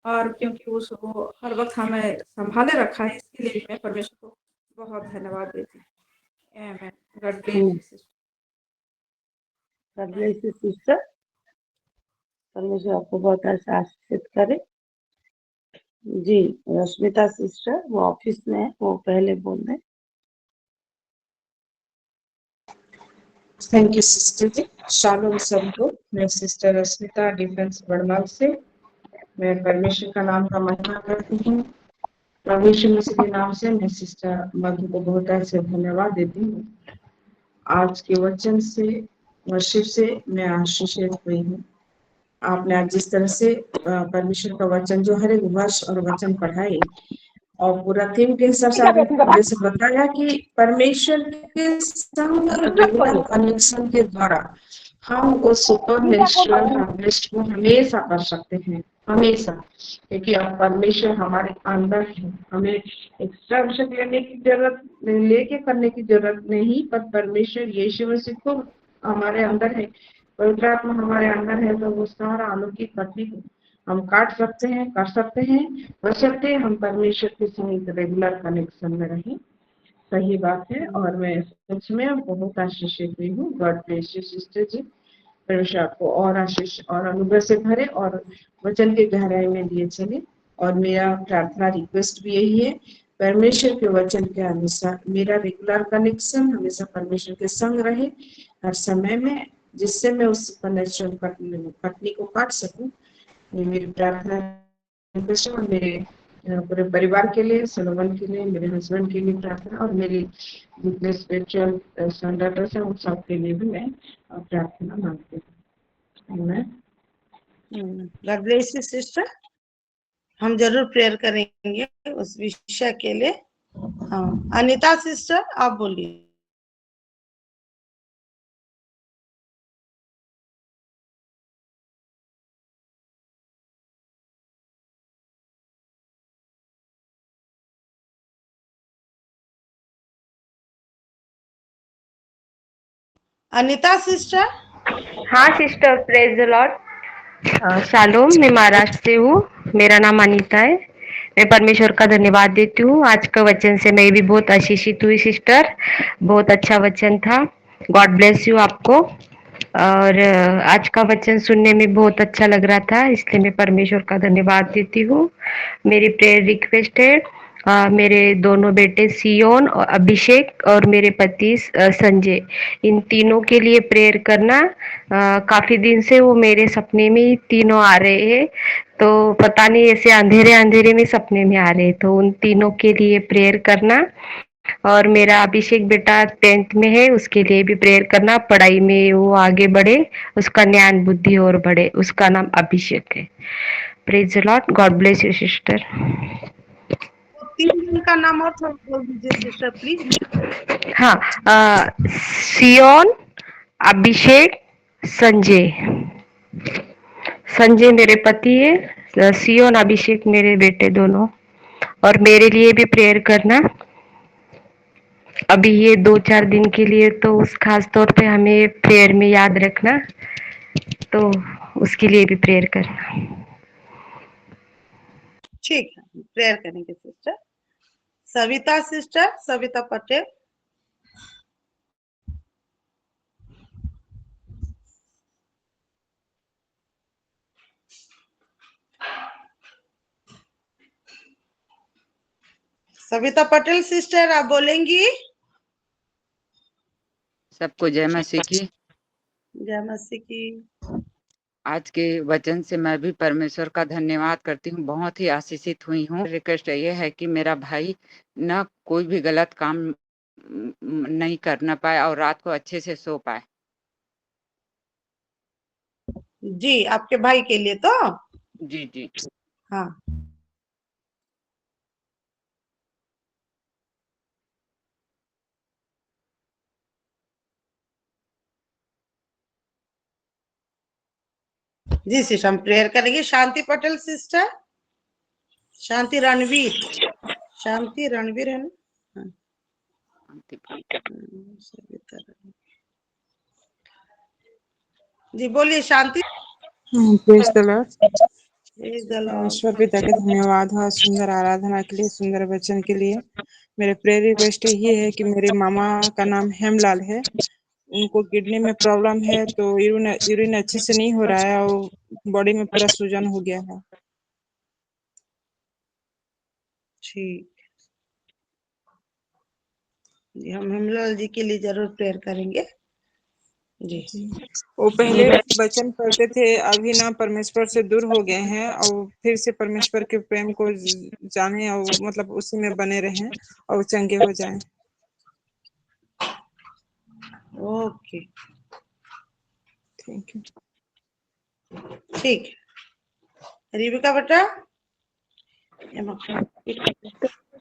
S5: और क्योंकि उसको हर वक्त हमें संभाले रखा है, इसके लिए भी मैं परमेश्वर को बहुत धन्यवाद देती हूँ। आमीन। God bless you sister.
S1: God bless you, sister. परमेश्वर आपको बहुत ऐसा आशीषित करे। जी, रश्मिता सिस्टर वो ऑफिस में है, वो पहले बोल रहे।
S5: थैंक यू सिस्टर जी। शालोम सबको। मैं सिस्टर रश्मिता डिफेंस बड़माल से। मैं परमेश्वर का नाम का महिमा करती हूँ। प्रभु यीशु मसीह के नाम से मैं सिस्टर मधु को बहुत ऐसे धन्यवाद देती हूँ। आज के वचन से वर्शिप से मैं आशीषित हुई हूँ। आपने आज जिस तरह से परमेश्वर का वचन जो हर एक वर्ष और वचन पढ़ाए और पूरा थीम के हिसाब से आपने जैसे बताया कि परमेश्वर के संग रेगुलर कनेक्शन के द्वारा हम उस सुपर नेचुरल हार्वेस्ट को हमेशा कर सकते हैं, हमेशा, क्योंकि अब परमेश्वर हमारे अंदर है। हमें एक्स्ट्रा अभिषेक लेने की जरूरत लेके करने की जरूरत नहीं, पर परमेश्वर यीशु मसीह को हमारे अंदर है, पवित्र आत्मा हमारे अंदर है, तो वो सारा अलौकिक पत्नी को हम काट सकते हैं, कर सकते हैं, बशर्ते हम परमेश्वर के संग रेगुलर कनेक्शन में रहें। सही बात है और मैं सच में बहुत आशीषित हुई हूँ। गॉड ब्लेस यू सिस्टर जी। परमेश्वर आपको और आशीष और अनुग्रह से भरे और वचन के गहराई में लिए चले। और मेरा प्रार्थना रिक्वेस्ट भी यही है, परमेश्वर के वचन के अनुसार मेरा रेगुलर कनेक्शन हमेशा परमेश्वर के संग रहे हर समय में, जिससे मैं उस सुपरनैचुरल पत्नी को काट सकूं। ये मेरी प्रार्थना रिक्वेस्ट है और मेरे पूरे परिवार के लिए, सलोमन के लिए, मेरे हस्बैंड के लिए प्रार्थना, और मेरी जितने स्पिरिचुअल सन डॉटर्स हैं उन सब के लिए भी मैं प्रार्थना मांगती हूँ। आमीन।
S1: God bless you, sister. हम जरूर प्रेयर करेंगे उस विषय के लिए। हाँ, अनीता सिस्टर आप बोलिए। अनीता सिस्टर।
S4: हाँ sister, praise the Lord. Shalom, मैं महाराष्ट्र से हूँ। मेरा नाम अनीता है। मैं परमेश्वर का धन्यवाद देती हूँ। आज का वचन से मैं भी बहुत आशीषित हुई सिस्टर। बहुत अच्छा वचन था। गॉड ब्लेस यू आपको। और आज का वचन सुनने में बहुत अच्छा लग रहा था, इसलिए मैं परमेश्वर का धन्यवाद देती हूँ। मेरी प्रेयर रिक्वेस्ट है, मेरे दोनों बेटे सियोन और अभिषेक और मेरे पति संजय, इन तीनों के लिए प्रेयर करना। काफी दिन से वो मेरे सपने में ही तीनों आ रहे हैं, तो पता नहीं ऐसे अंधेरे अंधेरे में सपने में आ रहे हैं, तो उन तीनों के लिए प्रेयर करना। और मेरा अभिषेक बेटा 10th में है, उसके लिए भी प्रेयर करना, पढ़ाई में वो आगे बढ़े, उसका ज्ञान बुद्धि और बढ़े। उसका नाम अभिषेक है। Praise the Lord. God bless you sister.
S1: तीन दिन का नाम और थोड़ा बोल दीजिए सिस्टर प्लीज।
S4: हाँ, सियोन, अभिषेक, संजय। संजय मेरे पति है, सियोन अभिषेक मेरे बेटे दोनों। और मेरे लिए भी प्रेयर करना। अभी ये 2-4 दिन के लिए तो उस खास तौर पे हमें प्रेयर में याद रखना, तो उसके लिए भी प्रेयर करना।
S1: ठीक है, प्रेयर करेंगे sister. Savita sister, Savita Patel. Savita Patel sister आप बोलेंगी।
S6: सबको जय मसीह की।
S1: जय मसीह की।
S6: आज के वचन से मैं भी परमेश्वर का धन्यवाद करती हूँ, बहुत ही आशीषित हुई हूँ। रिक्वेस्ट ये है कि मेरा भाई न कोई भी गलत काम नहीं करना पाए और रात को अच्छे से सो पाए।
S1: जी, आपके भाई के लिए तो।
S6: जी जी।
S1: हाँ, जी सिस्टर हम प्रेयर करेंगे। शांति पटेल सिस्टर। शांति रणवीर। शांति रणवीर है ना। हाँ। सविता रणवीर। जी बोलिए Shanti.
S7: Praise the Lord.
S1: Praise the Lord.
S7: ईश्वर पिता के धन्यवाद हो सुंदर आराधना के लिए, सुंदर वचन के लिए। मेरे प्रेयर रिक्वेस्ट ये है कि मेरे मामा का नाम हेमलाल है उनको किडनी में प्रॉब्लम है, तो यूरिन अच्छे से नहीं हो रहा है और बॉडी में पूरा सूजन हो गया है।
S1: ठीक जी, हम हेमलाल जी के लिए जरूर प्रेयर करेंगे जी।
S7: जी, वो पहले वचन पढ़ते थे, अभी ना परमेश्वर से दूर हो गए हैं और फिर से परमेश्वर के प्रेम को जाने और मतलब उसी में बने रहें और चंगे हो जाएं।
S1: Okay,
S7: thank you.
S1: ठीक है रिबिका बेटा।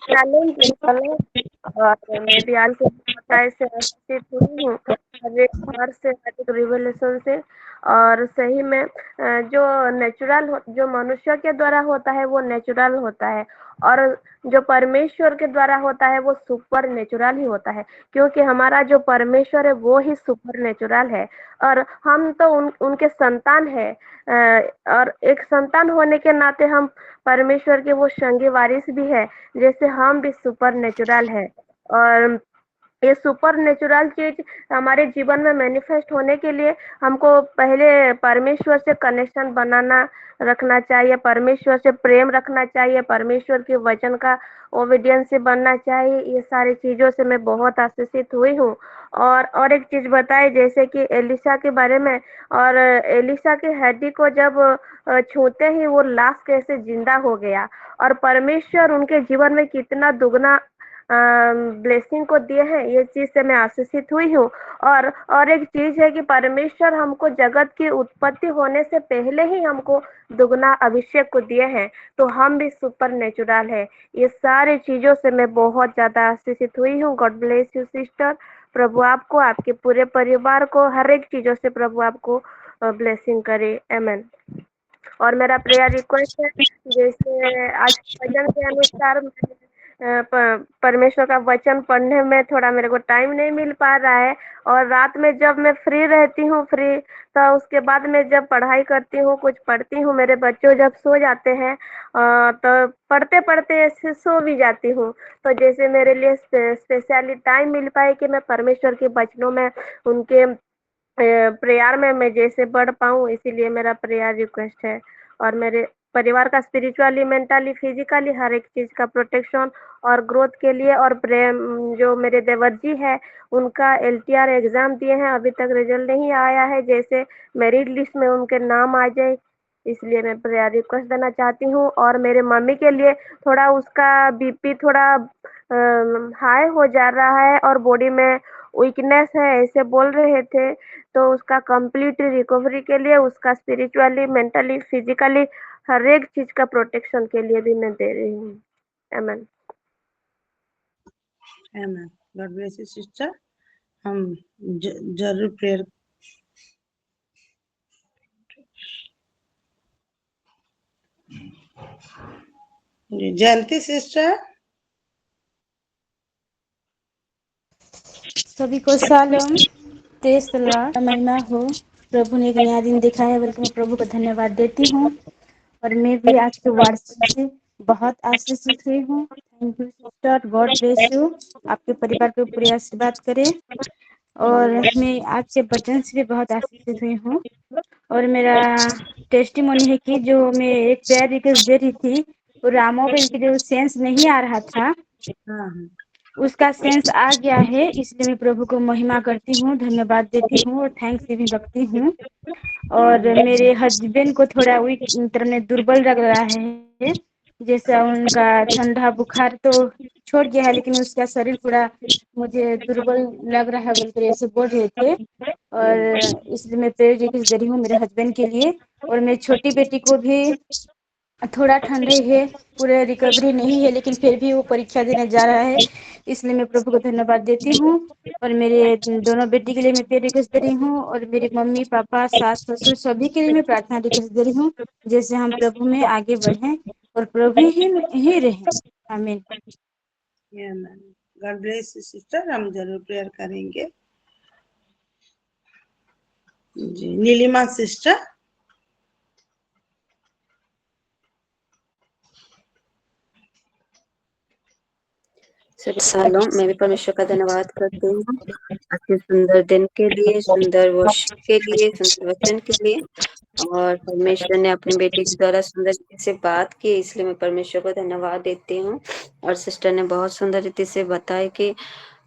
S4: चैलेंज और मैं भी आज के बताए से आशीषित हुई हूँ हर एक बार से हर एक रिवलेशन से। और सही में जो नेचुरल जो मनुष्य के द्वारा होता है वो नेचुरल होता है, और जो परमेश्वर के द्वारा होता है वो सुपर नेचुरल ही होता है, क्योंकि हमारा जो परमेश्वर है वो ही सुपर नेचुरल है। और हम तो उनके संतान है, और एक संतान होने के नाते हम परमेश्वर के वो संगी वारिस भी है, जैसे हम भी सुपर नेचुरल है। और ये सुपर नेचुरल चीज हमारे जीवन में मैनिफेस्ट होने के लिए हमको पहले परमेश्वर से कनेक्शन बनाना रखना चाहिए, परमेश्वर से प्रेम रखना चाहिए, परमेश्वर के वचन का ओबीडियंस से बनना चाहिए। ये सारी चीजों से मैं बहुत आशीषित हुई हूँ। और एक चीज बताए जैसे कि एलिशा के बारे में, और एलिशा की हड्डी को जब छूते ही वो लाश कैसे जिंदा हो गया, और परमेश्वर उनके जीवन में कितना ब्लेसिंग को दिए हैं, ये चीज से मैं आशीषित हुई हूँ। और एक चीज है कि परमेश्वर हमको जगत की उत्पत्ति होने से पहले ही हमको दुगना अभिषेक को दिए हैं, तो हम भी सुपर नेचुरल है। ये सारी चीजों से मैं बहुत ज्यादा आशीषित हुई हूँ। God bless you sister. प्रभु आपको, आपके पूरे परिवार को, हर एक चीजों से प्रभु आपको ब्लेसिंग करे। आमेन। और मेरा प्रेयर रिक्वेस्ट है, जैसे आज के भजन के अनुसार परमेश्वर का वचन पढ़ने में थोड़ा मेरे को टाइम नहीं मिल पा रहा है, और रात में जब मैं फ्री रहती हूँ तो उसके बाद में जब पढ़ाई करती हूँ, कुछ पढ़ती हूँ, मेरे बच्चे जब सो जाते हैं तो पढ़ते पढ़ते ऐसे सो भी जाती हूँ। तो जैसे मेरे लिए स्पेशली टाइम मिल पाए कि मैं परमेश्वर के वचनों में उनके प्रेयर में मैं जैसे बढ़ पाऊँ, इसीलिए मेरा प्रेयर रिक्वेस्ट है। और मेरे परिवार का स्पिरिचुअली, मेंटली, फिजिकली हर एक चीज का प्रोटेक्शन और ग्रोथ के लिए। और प्रेम जो मेरे देवर जी है उनका LTR एग्जाम दिए हैं, अभी तक रिजल्ट नहीं आया है, जैसे मेरिट लिस्ट में उनके नाम आ जाए, इसलिए मैं प्रेयर रिक्वेस्ट देना चाहती हूँ। और मेरे मम्मी के लिए थोड़ा उसका BP थोड़ा हाई हो जा रहा है और बॉडी में वीकनेस है ऐसे बोल रहे थे, तो उसका कंप्लीट रिकवरी के लिए, उसका स्पिरिचुअली, मेंटली, फिजिकली हर एक चीज का प्रोटेक्शन के लिए भी मैं दे रही हूँ। आमेन।
S1: आमेन। God bless you sister. हम जरूर प्रेयर जी। जयंती सिस्टर।
S2: सभी को शालोम। Praise the Lord. महिमा हो। प्रभु ने एक नया दिन दिखाया है, बल्कि मैं प्रभु को धन्यवाद देती हूँ। और मैं भी आज के वार्षिक से बहुत आशीषित हुई हूँ। Thank you sister. God bless you. आपके परिवार को पूरे आशीर्वाद करे। और मैं आपके वचन से भी बहुत आशीषित हुई हूँ। और मेरा टेस्टिमोनी है कि जो मैं एक प्रेयर रिक्वेस्ट दे रही थी, वो रामोबेल की जो सेंस नहीं आ रहा था,
S1: हाँ
S2: उसका सेंस आ गया है। इसलिए मैं प्रभु को महिमा करती हूँ, धन्यवाद देती हूँ और थैंक्स गिविंग रखती हूँ। और मेरे हस्बैंड को थोड़ा वीक तरह दुर्बल लग रहा है, जैसा उनका ठंडा बुखार तो छोड़ गया है, लेकिन उसका शरीर पूरा मुझे दुर्बल लग रहा है बोलकर ऐसे बोल रहे थे। और इसलिए मैं प्रेयर रिक्वेस्ट दे रही हूँ मेरे हस्बैंड के लिए। और मेरी छोटी बेटी को भी थोड़ा ठंडे है, पूरे रिकवरी नहीं है, लेकिन फिर भी वो परीक्षा देने जा रहा है, इसलिए मैं प्रभु को धन्यवाद देती हूँ। और मेरे दोनों बेटी के लिए मैं प्रेयर रिक्वेस्ट दे रही हूँ, और मेरे मम्मी पापा सास ससुर सभी के लिए मैं प्रार्थना रिक्वेस्ट दे रही हूँ, जैसे हम प्रभु में आगे बढ़ें और प्रभु ही रहें। आमीन।
S1: God bless you sister. हम जरूर प्रेयर करेंगे जी। नीलिमा सिस्टर।
S8: सालों मैं भी परमेश्वर का धन्यवाद करती हूँ आज के सुंदर दिन के लिए, सुंदर वर्षिप के लिए, सुंदर वचन के लिए। और परमेश्वर ने अपनी बेटी के द्वारा सुंदर रीति से बात की, इसलिए मैं परमेश्वर को धन्यवाद देती हूँ। और सिस्टर ने बहुत सुंदर रीति से बताया कि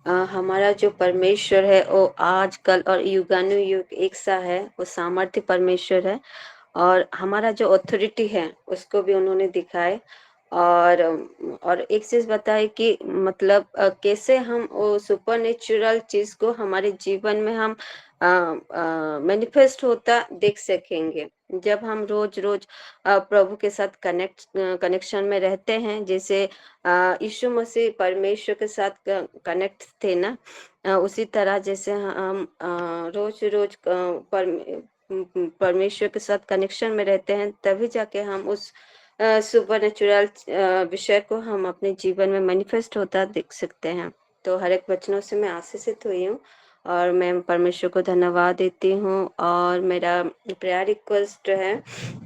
S8: हमारा जो परमेश्वर है वो आजकल और युगानुयुग एक सा है, वो सामर्थ्य परमेश्वर है। और हमारा जो अथॉरिटी है उसको भी उन्होंने दिखाए। और एक चीज बताए कि मतलब कैसे हम वो सुपर नेचुरल चीज को हमारे जीवन में हम मैनिफेस्ट होता देख सकेंगे जब हम रोज रोज प्रभु के साथ कनेक्शन में रहते हैं। जैसे यीशु मसीह परमेश्वर के साथ कनेक्ट थे ना, उसी तरह जैसे हम रोज रोज परमेश्वर के साथ कनेक्शन में रहते हैं, तभी जाके हम उस सुपर नेचुरल विषय को हम अपने जीवन में मैनिफेस्ट होता देख सकते हैं। तो हर एक वचनों से मैं आशीषित हुई हूँ और मैं परमेश्वर को धन्यवाद देती हूँ। और मेरा प्रेयर रिक्वेस्ट है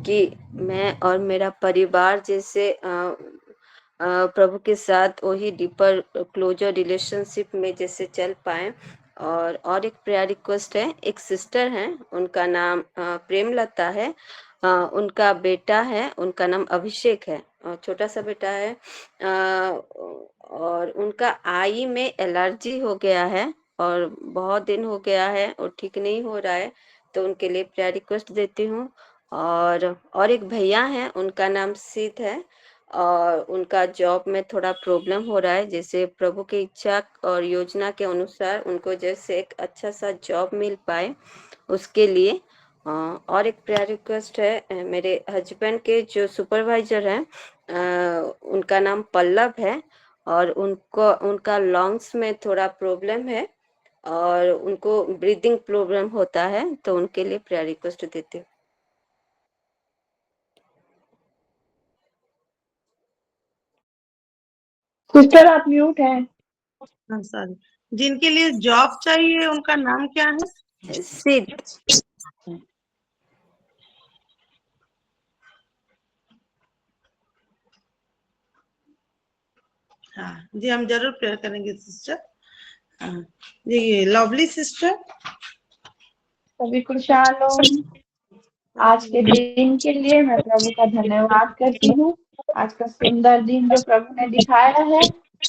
S8: कि मैं और मेरा परिवार जैसे प्रभु के साथ वही डीपर क्लोजर रिलेशनशिप में जैसे चल पाए। और एक प्रेयर रिक्वेस्ट है, एक सिस्टर है, उनका नाम प्रेमलता है। उनका बेटा है, उनका नाम अभिषेक है, छोटा सा बेटा है। और उनका आई में एलर्जी हो गया है और बहुत दिन हो गया है और ठीक नहीं हो रहा है, तो उनके लिए प्रेयर रिक्वेस्ट देती हूँ। और एक भैया है, उनका नाम सीत है और उनका जॉब में थोड़ा प्रॉब्लम हो रहा है। जैसे प्रभु की इच्छा और योजना के अनुसार उनको जैसे एक अच्छा सा जॉब मिल पाए उसके लिए। और एक प्रेयर रिक्वेस्ट है, मेरे हस्बैंड के जो सुपरवाइजर हैं, उनका नाम पल्लव है और उनका लंग्स में थोड़ा प्रॉब्लम है और उनको ब्रीदिंग प्रॉब्लम होता है, तो उनके लिए प्रेयर रिक्वेस्ट देती हूँ।
S2: सिस्टर आप म्यूट हैं।
S1: हाँ सॉरी। जिनके लिए जॉब चाहिए उनका नाम क्या है?
S8: सिद्ध।
S1: हाँ जी, हम जरूर प्रेयर करेंगे सिस्टर। हाँ जी, लवली सिस्टर।
S2: सभी को शालोम। आज के दिन के लिए मैं प्रभु का धन्यवाद करती हूँ। आज का सुंदर दिन जो प्रभु ने दिखाया है,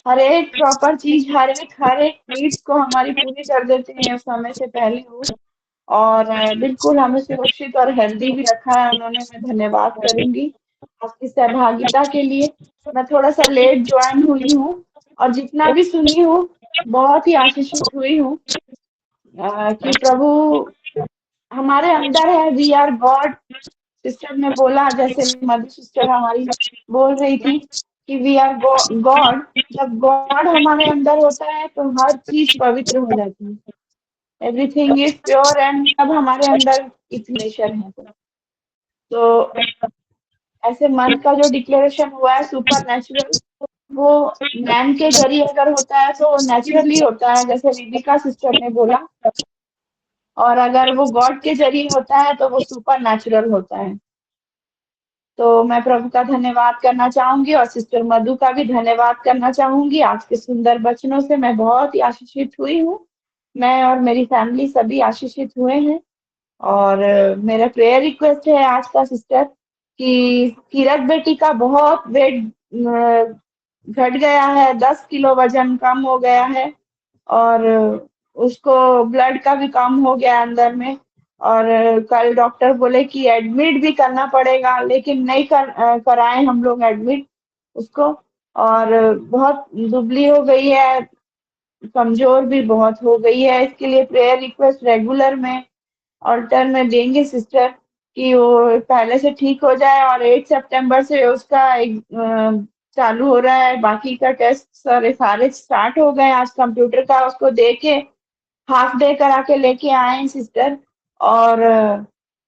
S2: हर एक प्रॉपर चीज, हर एक नीड्स को हमारी पूरी कर देते हैं समय से पहले वो। और बिल्कुल हमें सुरक्षित और हेल्दी भी रखा है उन्होंने। मैं धन्यवाद करूंगी आपकी सहभागिता के लिए। मैं थोड़ा सा लेट ज्वाइन हुई हूँ और जितना भी सुनी हूँ बहुत ही आशीषित हुई हूँ कि प्रभु हमारे अंदर है। We are God. सिस्टर ने बोला, जैसे मधु सिस्टर हमारी बोल रही थी कि वी आर गॉड। जब गॉड हमारे अंदर होता है तो हर चीज पवित्र हो जाती है। एवरीथिंग इज प्योर एंड तब हमारे अंदर इक्वेशन है। तो ऐसे मंथ का जो डिक्लेरेशन हुआ है सुपर नेचुरल, वो मैन के जरिए अगर होता है तो नेचुरली होता है, जैसे रिबिका सिस्टर ने बोला। और अगर वो गॉड के जरिए होता है तो वो सुपर नेचुरल होता है। तो मैं प्रभु का धन्यवाद करना चाहूंगी और सिस्टर मधु का भी धन्यवाद करना चाहूंगी। आज के सुंदर वचनों से मैं बहुत ही आशीषित हुई हूँ। मैं और मेरी फैमिली सभी आशीषित हुए हैं। और मेरा प्रेयर रिक्वेस्ट है आज का सिस्टर कि किरत बेटी का बहुत वेट घट गया है, 10 किलो वजन कम हो गया है और उसको ब्लड का भी कम हो गया अंदर में। और कल डॉक्टर बोले कि एडमिट भी करना पड़ेगा, लेकिन नहीं कराए हम लोग एडमिट उसको। और बहुत दुबली हो गई है, कमजोर भी बहुत हो गई है। इसके लिए प्रेयर रिक्वेस्ट रेगुलर में ऑल्टर में देंगे सिस्टर कि वो पहले से ठीक हो जाए। और 8 सितंबर से उसका चालू हो रहा है, बाकी का टेस्ट सारे स्टार्ट हो गए। आज कंप्यूटर का उसको दे के हाफ डे करा के लेके आए हैं सिस्टर। और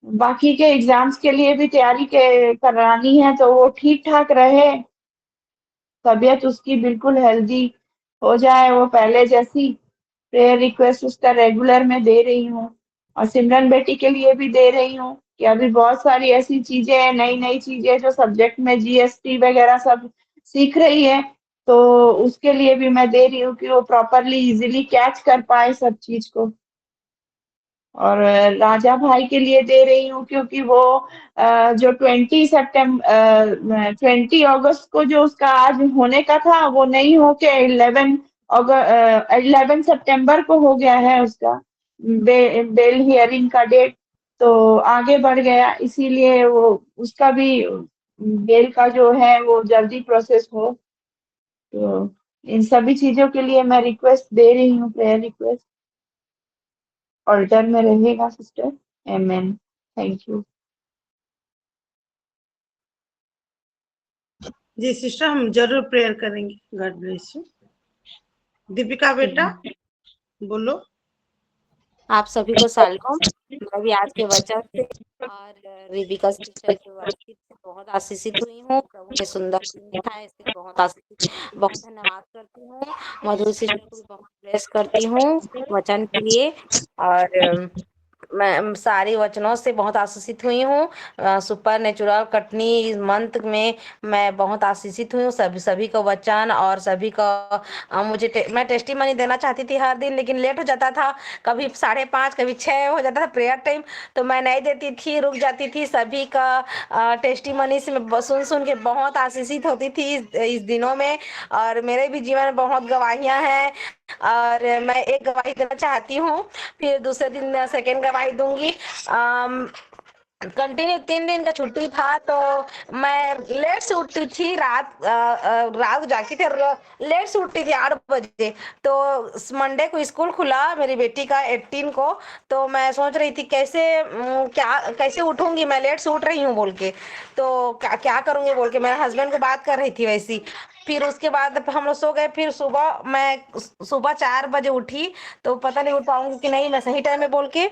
S2: बाकी के एग्जाम्स के लिए भी तैयारी करानी है, तो वो ठीक ठाक रहे, तबीयत उसकी बिल्कुल हेल्दी हो जाए, वो पहले जैसी। प्रेयर रिक्वेस्ट उसका रेगुलर में दे रही हूँ और सिमरन बेटी के लिए भी दे रही हूँ कि अभी बहुत सारी ऐसी चीजें हैं, नई नई चीजें जो सब्जेक्ट में जीएसटी वगैरह सब सीख रही है,
S9: तो उसके लिए भी मैं दे रही हूँ कि वो प्रॉपरली इजीली कैच कर पाए सब चीज को। और राजा भाई के लिए दे रही हूँ क्योंकि वो जो 20 अगस्त को जो उसका आज होने का था वो नहीं हो के 11 सितंबर को हो गया है उसका बेल हियरिंग का डेट। तो आगे बढ़ गया, इसीलिए वो उसका भी बेल का जो है वो जल्दी प्रोसेस हो। तो इन सभी चीजों के लिए मैं रिक्वेस्ट दे रही हूँ, प्रेयर रिक्वेस्ट ऑल्टर में रहेगा सिस्टर। आमेन। Thank you.
S1: जी सिस्टर, हम जरूर प्रेयर करेंगे। God bless you. दीपिका बेटा बोलो।
S8: आप सभी को सलाम। मैं भी आज के वचन से और रिबिका सिस्टर के वर्शिप से बहुत आशीषित हुई हूँ। प्रभु ने सुंदर दिन दिखाया, इससे बहुत धन्यवाद करती हूँ। मधुर सिस्टर को भी बहुत ब्लेस करती हूँ वचन के लिए। और मैं सारी वचनों से बहुत आशीषित हुई हूँ। सुपर नेचुरल कटनी मंथ में मैं बहुत आशीषित हुई हूँ। सभी को वचन और सभी को मैं टेस्टिमनी देना चाहती थी हर दिन, लेकिन लेट हो जाता था। कभी 5:30 कभी 6 हो जाता था प्रेयर टाइम, तो मैं नहीं देती थी, रुक जाती थी। सभी का टेस्टिमनी से मैं सुन सुन के बहुत आशीषित होती थी इस दिनों में। और मेरे भी जीवन में बहुत गवाहियां हैं, और मैं एक गवाही देना चाहती हूँ, फिर दूसरे दिन सेकेंड गवाही दूंगी। कंटिन्यू 3 दिन का छुट्टी था, तो मैं लेट से उठती थी। रात जागती थी, लेट से उठती थी 8 बजे। तो मंडे को स्कूल खुला मेरी बेटी का 18 को। तो मैं सोच रही थी कैसे उठूंगी, मैं लेट से उठ रही हूँ बोल के। तो क्या करूंगी बोल के मेरे हस्बैंड को बात कर रही थी वैसी। फिर उसके बाद हम लोग सो गए। फिर सुबह 4 बजे उठी, तो पता नहीं उठ पाऊंगी कि नहीं मैं सही टाइम में बोल के।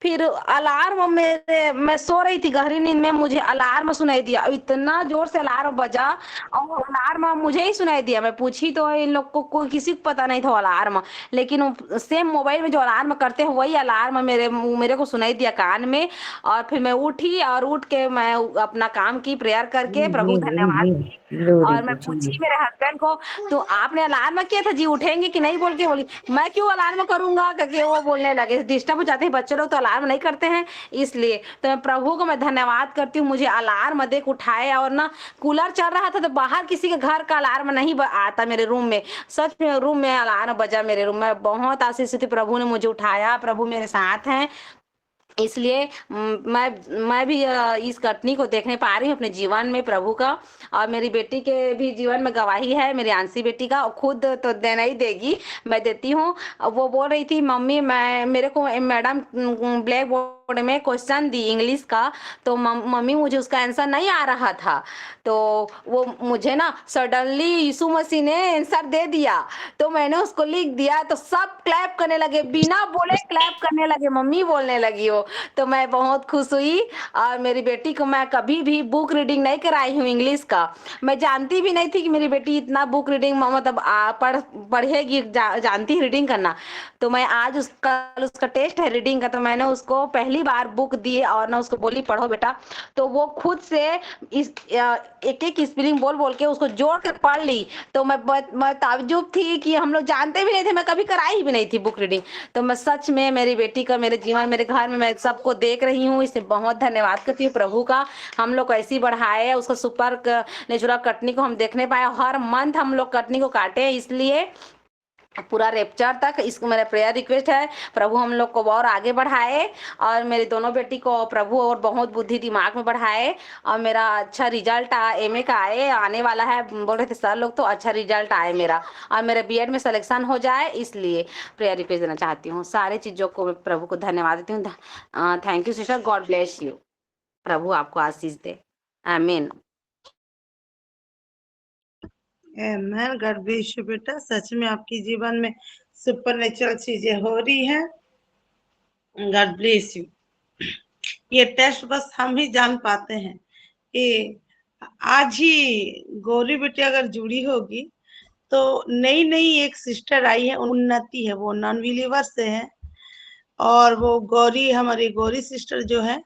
S8: फिर अलार्म मैं सो रही थी गहरी नींद में, मुझे अलार्म सुनाई दिया। इतना जोर से अलार्म बजा, और अलार्म मुझे ही सुनाई दिया। मैं पूछी तो इन लोग को कोई किसी को पता नहीं था अलार्म, लेकिन सेम मोबाइल में जो अलार्म करते हैं वही अलार्म मेरे को सुनाई दिया कान में। और फिर मैं उठी, और उठ के मैं अपना काम की, प्रेयर करके प्रभु धन्यवाद। और मैं पूछी मेरे हस्बैंड को, तो आपने अलार्म किया था जी, उठेंगे कि नहीं बोल के बोली। मैं क्यों अलार्म करूंगा, क्योंकि वो बोलने लगे डिस्टर्ब हो जाते हैं बच्चे लोग, तो अलार्म नहीं करते हैं इसलिए। तो मैं प्रभु को मैं धन्यवाद करती हूँ, मुझे अलार्म देख उठाया। और ना कूलर चल रहा था, तो बाहर किसी के घर का अलार्म नहीं आता मेरे रूम में। सच में रूम में अलार्म बजा मेरे रूम में। बहुत आशीष थी, प्रभु ने मुझे उठाया, प्रभु मेरे साथ हैं। इसलिए मैं भी इस कटनी को देखने पा रही हूँ अपने जीवन में प्रभु का। और मेरी बेटी के भी जीवन में गवाही है, मेरी आंसी बेटी का। खुद तो देना ही देगी, मैं देती हूँ। वो बोल रही थी मम्मी, मेरे को मैडम ब्लैक बोर्ड में क्वेश्चन दी इंग्लिश का, तो मम्मी मुझे उसका आंसर नहीं आ रहा था। तो वो मुझे ना सडनली यीशु मसीह ने आंसर दे दिया, तो मैंने उसको लिख दिया। तो सब क्लैप करने लगे, बिना बोले क्लैप करने लगे, मम्मी बोलने लगी वो। तो मैं बहुत खुश हुई। और मेरी बेटी को मैं कभी भी बुक रीडिंग नहीं कराई हूँ इंग्लिश का। मैं जानती भी नहीं थी कि मेरी बेटी इतना बुक रीडिंग मतलब पढ़ेगी, जानती है रीडिंग करना। तो मैं आज उसका टेस्ट है रीडिंग का, तो मैंने उसको पहली बार बुक दी और ना उसको बोली पढ़ो बेटा। तो वो खुद से एक एक स्पेलिंग बोल बोल के उसको जोड़ के पढ़ ली। तो मैं ताज्जुब थी कि हम लोग जानते भी नहीं थे, मैं कभी कराई भी नहीं थी बुक रीडिंग। तो मैं सच में मेरी बेटी का, मेरे जीवन, मेरे घर में मैं सबको देख रही हूँ, इससे बहुत धन्यवाद करती हूँ प्रभु का। हम लोग को ऐसी बढ़ाए, उसका सुपर नेचुरल कटनी को हम देखने पाए। हर मंथ हम लोग कटनी को काटे, इसलिए पूरा रेप्चर तक इसको मेरा प्रेयर रिक्वेस्ट है, प्रभु हम लोग को और आगे बढ़ाए। और मेरी दोनों बेटी को प्रभु और बहुत बुद्धि दिमाग में बढ़ाए, और मेरा अच्छा रिजल्ट एमए का आने वाला है। बोल रहे थे सर लोग, तो अच्छा रिजल्ट आए मेरा, और मेरे बीएड में सिलेक्शन हो जाए, इसलिए प्रेयर रिक्वेस्ट देना चाहती हूँ। सारे चीजों को मैं प्रभु को धन्यवाद देती हूँ। Thank you sister, God bless you. प्रभु आपको आशीष दे। आमीन।
S1: आमेन। गॉड ब्लेस यू बेटा। सच में आपकी जीवन में सुपर नेचुरल चीजें हो रही हैं। God bless you. ये टेस्ट बस हम ही जान पाते हैं कि आज ही गौरी बेटी अगर जुड़ी होगी, तो नई नई एक सिस्टर आई है, उन्नति है, वो नॉन बिलीवर से है। और वो गौरी, हमारी गौरी सिस्टर जो है,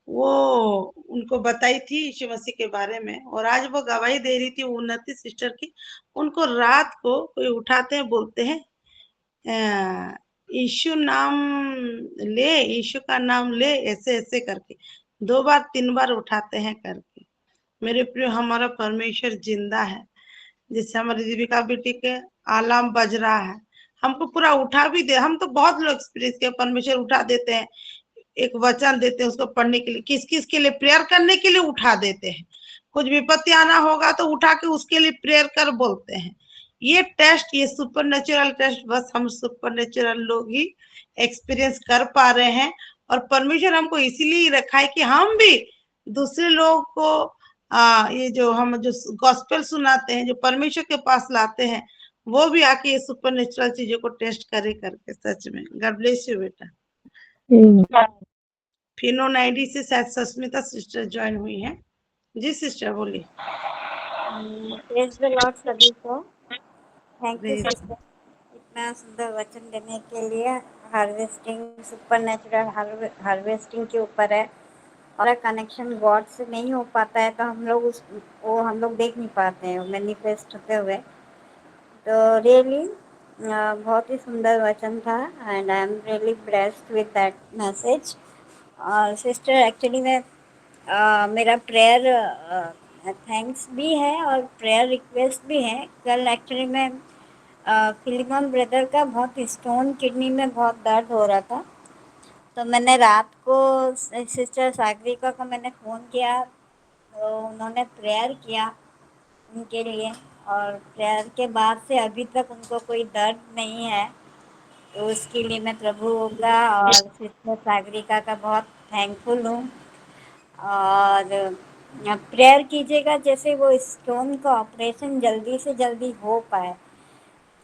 S1: वो उनको बताई थी यीशु मसीह के बारे में, और आज वो गवाही दे रही थी उन्नति सिस्टर की। उनको रात को कोई उठाते हैं, बोलते हैं यीशु नाम ले, यीशु का नाम ले, ऐसे ऐसे करके 2 बार 3 बार उठाते हैं करके। मेरे प्रिय, हमारा परमेश्वर जिंदा है। जिससे हमारी जीविका बेटी के आलाम बज रहा है, हमको पूरा उठा भी दे। हम तो बहुत लोग एक्सपीरियंस के परमेश्वर उठा देते हैं, एक वचन देते हैं उसको पढ़ने के लिए, किस किस के लिए, प्रेयर करने के लिए उठा देते हैं। कुछ विपत्ति आना होगा तो उठा के उसके लिए प्रेयर कर बोलते हैं। ये टेस्ट, ये सुपर नेचुरल टेस्ट बस हम सुपर नेचुरल लोग ही एक्सपीरियंस कर पा रहे हैं। और परमेश्वर हमको इसीलिए रखा है कि हम भी दूसरे लोग को ये जो हम जो गॉस्पेल सुनाते हैं, जो परमेश्वर के पास लाते हैं, वो भी आके ये सुपर नेचुरल चीजों को टेस्ट करे करके। सच में गॉड ब्लेस यू बेटा। फिनो 90 से शायद सस्मिता सिस्टर ज्वाइन हुई है। जी सिस्टर बोलिए।
S3: प्रेज द लॉर्ड सभी को। थैंक यू
S1: Praise
S3: सिस्टर, इतना सुंदर वचन देने के लिए। हार्वेस्टिंग, सुपर नेचुरल हार्वेस्टिंग के ऊपर है, और कनेक्शन गॉड से नहीं हो पाता है तो हम लोग हम लोग देख नहीं पाते हैं मैनिफेस्ट होते हुए। तो रियली बहुत ही सुंदर वचन था, and I am really blessed with that message. और सिस्टर एक्चुअली में मेरा प्रेयर थैंक्स भी है और प्रेयर रिक्वेस्ट भी है। कल एक्चुअली में फिलिमोन ब्रदर का बहुत स्टोन, किडनी में बहुत दर्द हो रहा था, तो मैंने रात को सिस्टर सागरिका को मैंने फ़ोन किया, तो उन्होंने प्रेयर किया उनके लिए, और प्रेयर के बाद से अभी तक उनको कोई दर्द नहीं है। तो उसके लिए मैं प्रभु का और सिस्टर सागरिका का बहुत थैंकफुल हूँ। और प्रेयर कीजिएगा जैसे वो स्टोन का ऑपरेशन जल्दी से जल्दी हो पाए,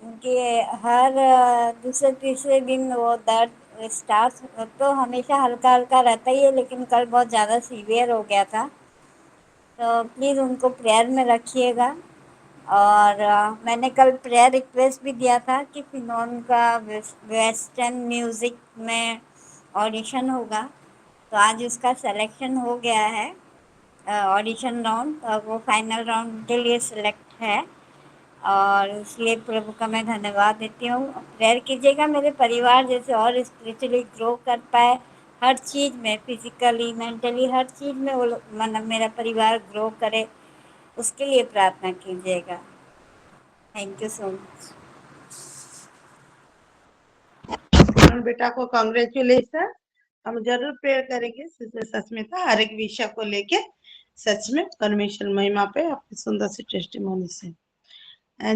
S3: क्योंकि हर दूसरे तीसरे दिन वो दर्द स्टार्ट तो हमेशा हल्का हल्का रहता ही है, लेकिन कल बहुत ज़्यादा सीवियर हो गया था। तो प्लीज़ उनको प्रेयर में रखिएगा। और मैंने कल प्रेयर रिक्वेस्ट भी दिया था कि फिनोन का वेस्टर्न म्यूज़िक में ऑडिशन होगा, तो आज उसका सिलेक्शन हो गया है। ऑडिशन राउंड, वो फाइनल राउंड के लिए सिलेक्ट है, और इसलिए प्रभु का मैं धन्यवाद देती हूँ। प्रेयर कीजिएगा मेरे परिवार जैसे और स्पिरिचुअली ग्रो कर पाए, हर चीज़ में, फिजिकली मेंटली हर चीज़ में वो मतलब मेरा परिवार ग्रो करे, उसके लिए प्रार्थना कीजिएगा। Thank you so much.
S1: बेटा को कांग्रेचुलेशन। हम जरूर प्रेयर करेंगे सिस्टर सस्मिता हर एक विषय को लेके। सच में परमेश्वर महिमा पे आपकी सुंदर सी टेस्टिमोनी से।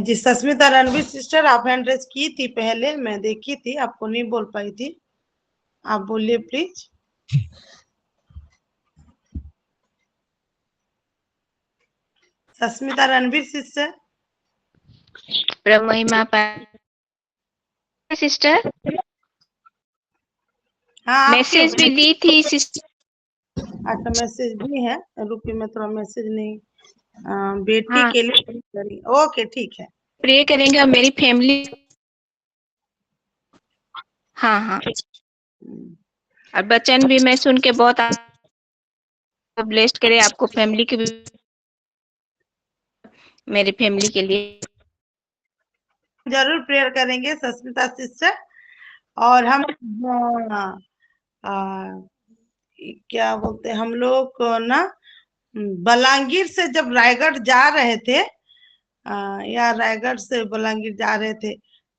S1: जी सस्मिता रणवीर सिस्टर, आप हैंड रेज की थी पहले, मैं देखी थी, आपको नहीं बोल पाई थी, आप बोलिए प्लीज। सस्मिता रणवीर सिस्टर।
S10: प्रभु महिमा पाए सिस्टर।
S1: हाँ
S10: मैसेज भी दी थी सिस्टर।
S1: अच्छा मैसेज भी है, रुकिए मैं थोड़ा मैसेज नहीं बेटी
S10: हाँ,
S1: के लिए। ओके ठीक है।
S10: प्रे करेंगे और मेरी फैमिली। हाँ हाँ, और बचन भी मैं सुन के बहुत ब्लेस्ड करे आपको, फैमिली के भी, मेरी फैमिली के लिए
S1: जरूर प्रेयर करेंगे सस्मिता सिस्टर। और हम क्या बोलते हैं, हम लोग को ना बलांगीर से जब रायगढ़ जा रहे थे, या रायगढ़ से बलांगीर जा रहे थे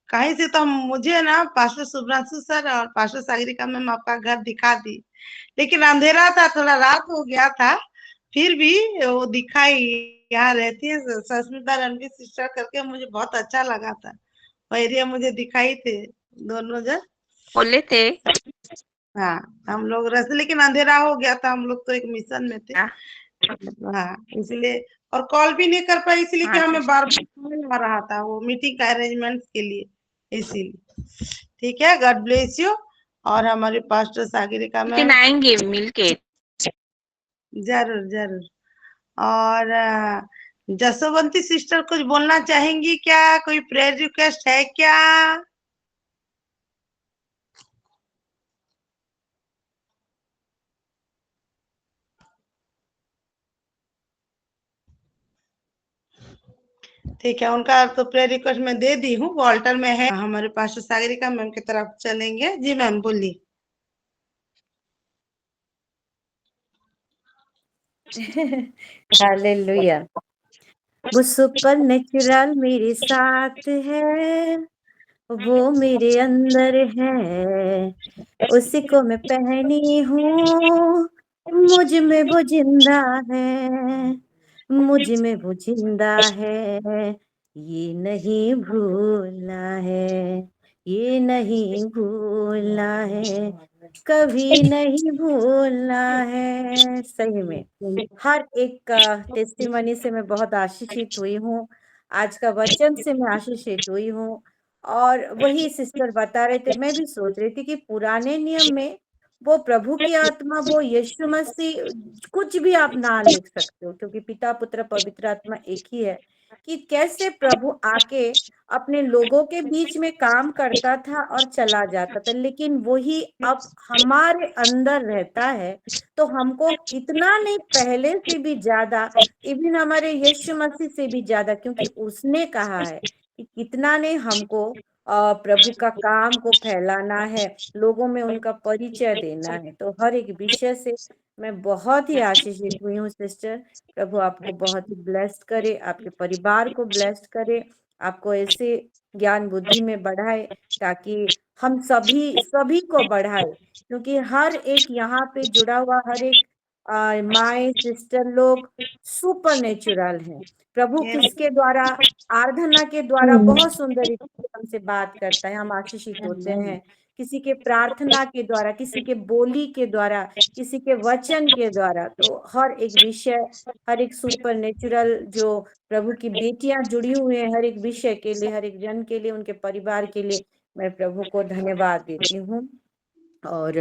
S1: कहीं से, तो हम मुझे ना पास्टर सुब्रांशु सर और पास्टर सागरिका मैम आपका घर दिखा दी, लेकिन अंधेरा था, थोड़ा रात हो गया था, फिर भी वो दिखाई। यहाँ रहती है सस्मिता रणवीर सिस्टर करके, मुझे बहुत अच्छा लगा था, वो एरिया मुझे दिखाई थे दोनों जन।
S10: बोले थे।
S1: हाँ हम लोग रस्ते, लेकिन अंधेरा हो गया था, हम लोग तो एक मिशन में थे। हाँ इसलिए, और कॉल भी नहीं कर पाए इसलिए कि
S10: हाँ
S1: हमें बार
S10: सिस्टर,
S1: बार आ रहा था वो मीटिंग का अरेंजमेंट के लिए, इसीलिए। ठीक है, गॉड ब्लेस यू। और हमारे पास्टर सागरिका
S10: एक दिन
S1: मैम,
S10: आएंगे मिलके।
S1: जरूर जरूर। और जसोवंती सिस्टर कुछ बोलना चाहेंगी क्या? कोई प्रेयर रिक्वेस्ट है क्या? ठीक है, उनका तो प्रेयर रिक्वेस्ट मैं दे दी हूँ, वो ऑल्टर में है। हमारे पास सागरिका मैम की तरफ चलेंगे। जी मैम बोलिए।
S11: हालेलुया। वो सुपर नेचुरल मेरे साथ है, वो मेरे अंदर है, उसी को मैं पहनी हूँ, मुझ में वो जिंदा है, मुझ में वो जिंदा है, ये नहीं भूलना है, ये नहीं भूलना है, कभी नहीं भूलना है। सही में हर एक का टेस्टिमनी से मैं बहुत आशीषित हुई हूँ, आज का वचन से मैं आशीषित हुई हूँ। और वही सिस्टर बता रहे थे, मैं भी सोच रही थी कि पुराने नियम में वो प्रभु की आत्मा, वो यीशु मसीह, कुछ भी आप ना लिख सकते हो क्योंकि पिता पुत्र पवित्र आत्मा एक ही है, कि कैसे प्रभु आके अपने लोगों के बीच में काम करता था और चला जाता था, लेकिन वही अब हमारे अंदर रहता है। तो हमको कितना नहीं, पहले से भी ज्यादा, इवन हमारे यीशु मसीह से भी ज्यादा, क्योंकि उसने कहा है कि कितना ने हमको प्रभु का काम को फैलाना है, लोगों में उनका परिचय देना है। तो हर एक विषय से मैं बहुत ही आशीषित हुई हूँ सिस्टर। प्रभु आपको बहुत ही ब्लेस्ड करे, आपके परिवार को ब्लेस्ड करे, आपको ऐसे ज्ञान बुद्धि में बढ़ाए ताकि हम सभी सभी को बढ़ाए, क्योंकि हर एक यहाँ पे जुड़ा हुआ हर एक माए सिस्टर लोग सुपर नेचुरल है। प्रभु किसके द्वारा, आराधना के द्वारा बहुत सुंदर रीति से हमसे बात करता है, हम आशीषित होते हैं। किसी के प्रार्थना के द्वारा, किसी के बोली के द्वारा, किसी के वचन के द्वारा। तो हर एक विषय, हर एक सुपर नेचुरल जो प्रभु की बेटियां जुड़ी हुई हैं, हर एक विषय के लिए, हर एक जन के लिए, उनके परिवार के लिए मैं प्रभु को धन्यवाद देती हूँ। और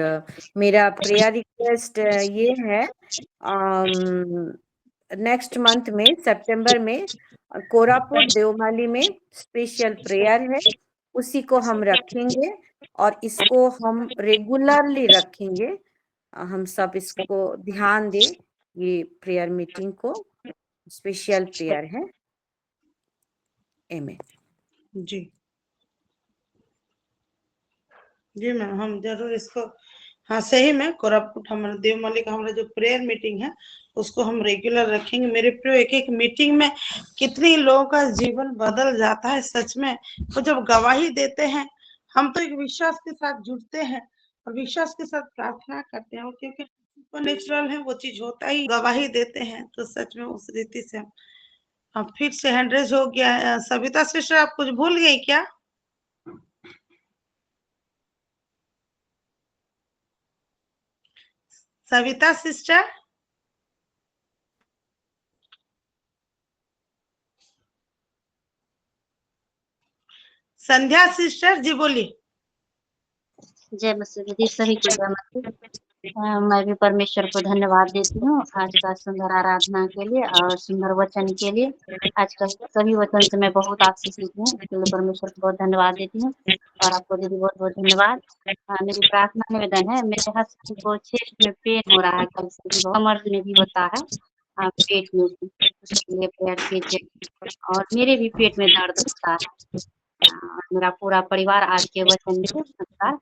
S11: मेरा प्रेयर रिक्वेस्ट ये है, नेक्स्ट मंथ में सितंबर में कोरापुट देवमाली में स्पेशल प्रेयर है, उसी को हम रखेंगे और इसको हम रेगुलरली रखेंगे। हम सब इसको ध्यान दें, ये प्रेयर मीटिंग को, स्पेशल प्रेयर है। आमीन।
S1: जी जी मैम, हम जरूर इसको, हाँ सही में कोरापुट हमारा देवमाली का हमारा जो प्रेयर मीटिंग है उसको हम रेगुलर रखेंगे। मेरे प्रियो, एक एक मीटिंग में कितनी लोगों का जीवन बदल जाता है सच में। वो जब गवाही देते हैं, हम तो एक विश्वास के साथ जुड़ते हैं और विश्वास के साथ प्रार्थना करते हैं, क्योंकि सुपर नेचुरल है वो चीज होता ही, गवाही देते हैं तो सच में उस रीति से हम फिर से हैंड रेज हो गया है। सविता सिस्टर, आप कुछ भूल गई क्या? सविता सिस्टर, संध्या सिस्टर जी बोली।
S12: जय मसीह दीदी, सभी को जय मसीह। मैं भी परमेश्वर को धन्यवाद देती हूँ आज का सुंदर आराधना के लिए और सुंदर वचन के लिए। आज का सभी वचन से मैं बहुत आशीषित हूँ, इसके लिए परमेश्वर को बहुत धन्यवाद देती हूँ। और आपको दीदी बहुत बहुत धन्यवाद। मेरी प्रार्थना निवेदन है, मेरे हस्बैंड को चेस्ट में पेन हो रहा है, कल से भी कमर में भी होता है, पेट में भी, उसके लिए प्रेयर कीजिए। और मेरे भी पेट में दर्द होता है। मेरा पूरा परिवार आज के वचन के अनुसार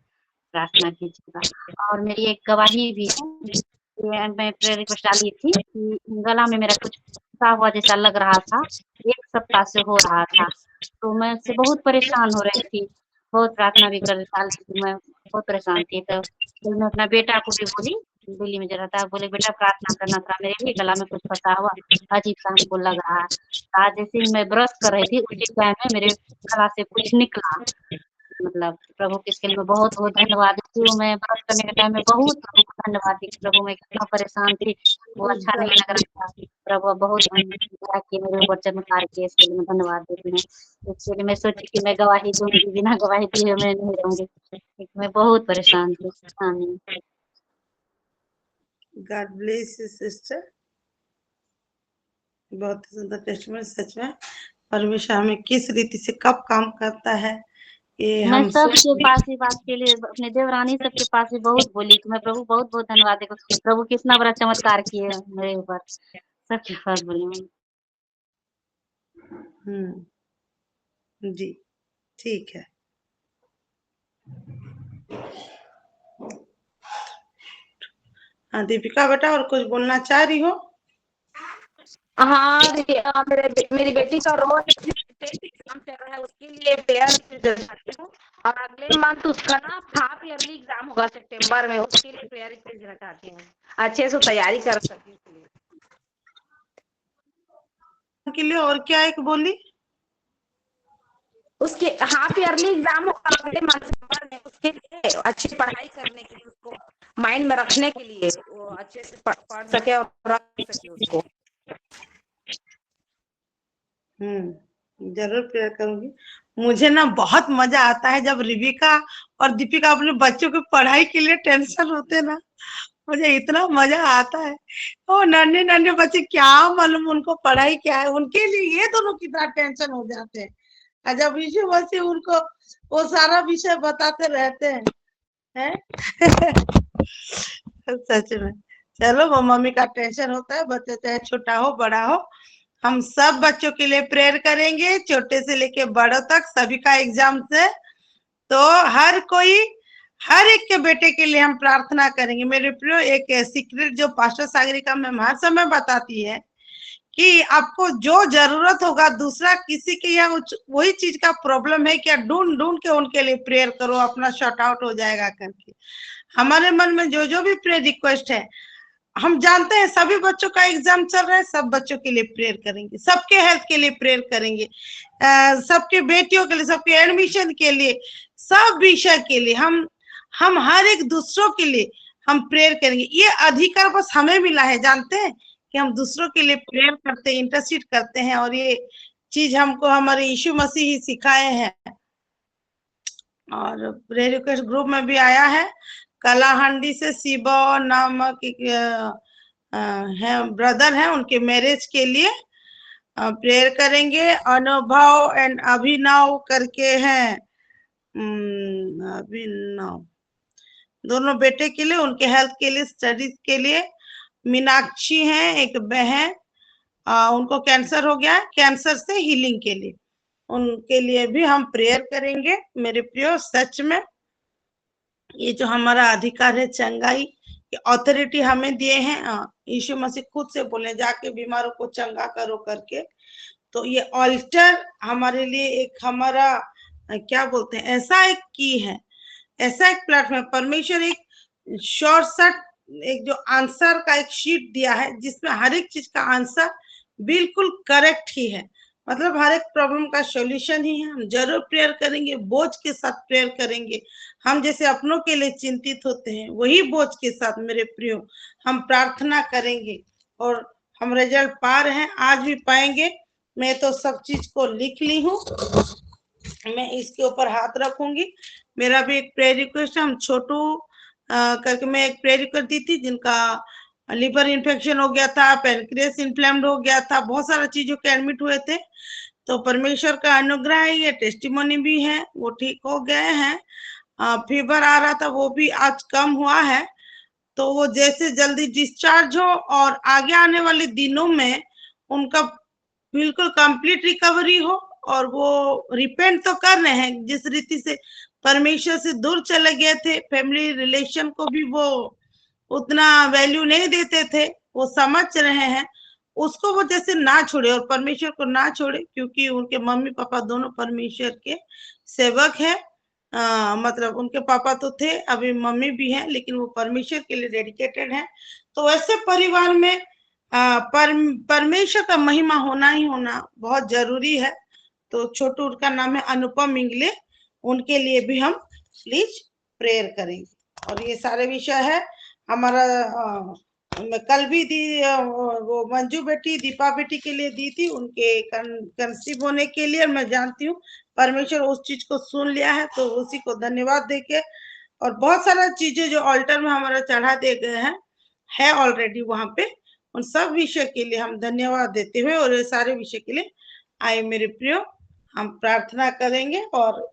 S12: प्रार्थना कीजिएगा। और मेरी एक गवाही भी है, मैं प्रेयर रिक्वेस्ट डाली थी कि गला में मेरा कुछ फंसा हुआ जैसा लग रहा था, 1 सप्ताह से हो रहा था, तो मैं इससे बहुत परेशान हो रही थी, बहुत प्रार्थना भी कर डाली थी, मैं बहुत परेशान थी। तो फिर मैं अपना बेटा को भी बोली, दिल्ली में जरा था, बोले बेटा प्रार्थना करना था, मेरे भी गला में कुछ फंसा हुआ अजीब सा हमको लग रहा है। आज जैसे ही मैं ब्रश कर रही थी उसी टाइम में मेरे गला से कुछ निकला। मतलब प्रभु के इसके लिए मैं बहुत बहुत धन्यवाद देती हूँ। मैं व्रत करने के टाइम में बहुत प्रभु को धन्यवाद दी, प्रभु मैं कितना परेशान थी, वो अच्छा नहीं लग रहा था, प्रभु बहुत दया किए मेरे ऊपर चमत्कार किए, इसके लिए मैं धन्यवाद देती हूँ। इसके लिए मैं सोची कि मैं गवाही दूंगी, बिना गवाही दिए मैं नहीं रहूंगी, मैं बहुत परेशान थी। आमीन।
S1: गॉड ब्लेस यू सिस्टर, बहुत सुंदर टेस्टमनी। सच में परमेश्वर हमें किस रीति से कब काम करता है ये
S12: मैं
S1: हम
S12: सबके पास ही बात के लिए, अपने देवरानी सबके पास ही बहुत बोली कि मैं प्रभु बहुत बहुत धन्यवाद देखो, प्रभु कितना बड़ा चमत्कार किए मेरे ऊपर, सबके पास बोली मैं।
S1: जी ठीक है। हाँ दीपिका बेटा, और कुछ बोलना चाह रही हो?
S2: हाँ दीदी, मेरी बेटी का रोज एग्जाम चल रहा है, उसके लिए प्रेयर देती हूँ। और अगले मंथ उसका ना हाफ ईयरली एग्जाम होगा सितंबर में, उसके लिए प्रेयर देना चाहती हूँ, अच्छे से तैयारी कर सके उसके लिए।
S1: और क्या एक बोली?
S2: उसके हाफ ईयरली एग्जाम होगा अगले मंथ सितंबर में, उसके लिए अच्छी पढ़ाई करने के लिए, उसको माइंड में रखने के लिए, वो अच्छे से पढ़ सके और रख सके उसको।
S1: जरूर प्रेयर करूंगी। मुझे ना बहुत मजा आता है जब रिविका और दीपिका अपने बच्चों की पढ़ाई के लिए टेंशन होते ना, मुझे इतना मजा आता है। ओ नन्हे नन्हे बच्चे, क्या मालूम उनको पढ़ाई क्या है, उनके लिए ये दोनों कितना टेंशन हो जाते हैं। और जब विषय बच्चे उनको वो सारा विषय बताते रहते हैं सच में। चलो, वो मम्मी का टेंशन होता है, बच्चे चाहे छोटा हो बड़ा हो, हम सब बच्चों के लिए प्रेयर करेंगे, छोटे से लेके बड़ों तक सभी का एग्जाम से। तो हर एक के बेटे के लिए हम प्रार्थना करेंगे। मेरे प्रियो, एक सीक्रेट जो पास्टर सागरिका मैम हर समय बताती है कि आपको जो जरूरत होगा, दूसरा किसी के यहाँ वही चीज का प्रॉब्लम है क्या, ढूंढ ढूंढ के उनके लिए प्रेयर करो, अपना शॉर्ट आउट हो जाएगा करके। हमारे मन में जो जो भी प्रेयर रिक्वेस्ट है, हम जानते हैं सभी बच्चों का एग्जाम चल रहा है, सब बच्चों के लिए प्रेयर करेंगे, सबके हेल्थ के लिए प्रेयर करेंगे, सबके बेटियों के लिए, सबके एडमिशन के लिए, सब विषय के लिए हम हर एक दूसरों के लिए हम प्रेयर करेंगे। ये अधिकार बस हमें मिला है, जानते हैं कि हम दूसरों के लिए प्रेयर करते हैं, इंटरसीड करते हैं, और ये चीज हमको हमारे यीशु मसीह ही सिखाए हैं। और प्रेयर रिक्वेस्ट ग्रुप में भी आया है, कलाहंडी से शिवा नामक है ब्रदर है, उनके मैरिज के लिए प्रेयर करेंगे। अनुभव एंड अभिनव करके हैं, अभिनव, दोनों बेटे के लिए, उनके हेल्थ के लिए, स्टडीज के लिए। मीनाक्षी हैं एक बहन, उनको कैंसर हो गया, कैंसर से हीलिंग के लिए, उनके लिए भी हम प्रेयर करेंगे। मेरे प्रियो, सच में ये जो हमारा अधिकार है, चंगाई की अथॉरिटी हमें दिए हैं, यीशु मसीह खुद से बोले जाके बीमारों को चंगा करो करके। तो ये ऑल्टर हमारे लिए एक हमारा क्या बोलते हैं, ऐसा एक की है, ऐसा एक प्लेटफॉर्म, परमेश्वर एक शॉर्ट शॉर्ट एक जो आंसर का एक शीट दिया है, जिसमें हर एक चीज का आंसर बिल्कुल करेक्ट ही है, मतलब हर एक प्रॉब्लम का सॉल्यूशन ही है। हम जरूर प्रेयर करेंगे, बोझ के साथ प्रेयर करेंगे। हम जैसे अपनों के लिए चिंतित होते हैं, वही बोझ के साथ मेरे प्रियो हम प्रार्थना करेंगे, और हम रिजल्ट पा रहे हैं, आज भी पाएंगे। मैं तो सब चीज को लिख ली हूँ, मैं इसके ऊपर हाथ रखूंगी। मेरा भी एक प्रेयर रिक्वेस्ट है, हम छोटू करके मैं एक प्रेयर रिक्वेस्ट दी थी, जिनका लिवर इन्फेक्शन हो गया था, पेनक्रियास इन्फ्लेम्ड हो गया था, बहुत सारा चीजों के एडमिट हुए थे। तो परमेश्वर का अनुग्रह है, ये टेस्टिमोनी भी है, वो ठीक हो गए हैं। फीवर आ रहा था, वो भी आज कम हुआ है। तो वो जैसे जल्दी डिस्चार्ज हो और आगे आने वाले दिनों में उनका बिल्कुल कंप्लीट रिकवरी हो, और वो रिपेंट तो कर रहे हैं, जिस रीति से परमेश्वर से दूर चले गए थे, फैमिली रिलेशन को भी वो उतना वैल्यू नहीं देते थे, वो समझ रहे हैं, उसको वो जैसे ना छोड़े और परमेश्वर को ना छोड़े, क्योंकि उनके मम्मी पापा दोनों परमेश्वर के सेवक है। मतलब उनके पापा तो थे, अभी मम्मी भी है, लेकिन वो परमेश्वर के लिए डेडिकेटेड है। तो ऐसे परिवार में परमेश्वर का महिमा होना ही होना बहुत जरूरी है। तो छोटू का नाम है अनुपम इंगले, उनके लिए भी हम प्लीज प्रेयर करेंगे। और ये सारे विषय है हमारा, कल भी दी, वो मंजू बेटी दीपा बेटी के लिए दी थी, उनके कंसीव होने के लिए। मैं जानती हूँ परमेश्वर उस चीज को सुन लिया है, तो उसी को धन्यवाद देके, और बहुत सारा चीजें जो ऑल्टर में हमारा चढ़ा दे गए हैं है ऑलरेडी वहां पे, उन सब विषय के लिए हम धन्यवाद देते हुए, और ये सारे विषय के लिए आए मेरे प्रियो हम प्रार्थना करेंगे। और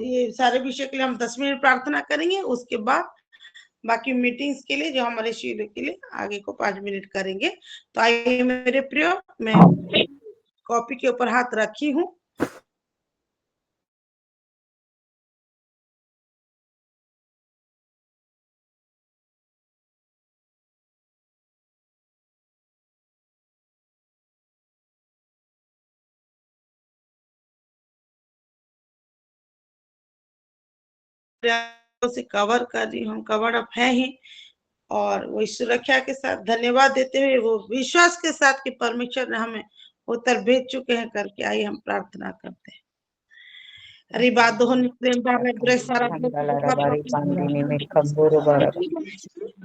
S1: ये सारे विषय के लिए हम 10 मिनट प्रार्थना करेंगे, उसके बाद बाकी मीटिंग्स के लिए जो हमारे शेड्यूल के लिए आगे को 5 मिनट करेंगे। तो आइए मेरे प्रियो, मैं कॉपी के ऊपर हाथ रखी हूँ। से कवर कर रही हूँ, कवर अप है ही, और वही सुरक्षा के साथ धन्यवाद देते हुए वो विश्वास के साथ कि परमेश्वर ने हमें उत्तर भेज चुके हैं करके आइए हम प्रार्थना करते हैं।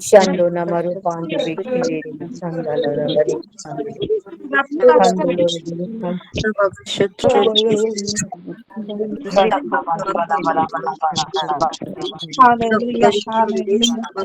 S11: Shando namaru pandi bikiri sandala rabari sandalo
S9: Hallelujah, hallelujah, hallelujah,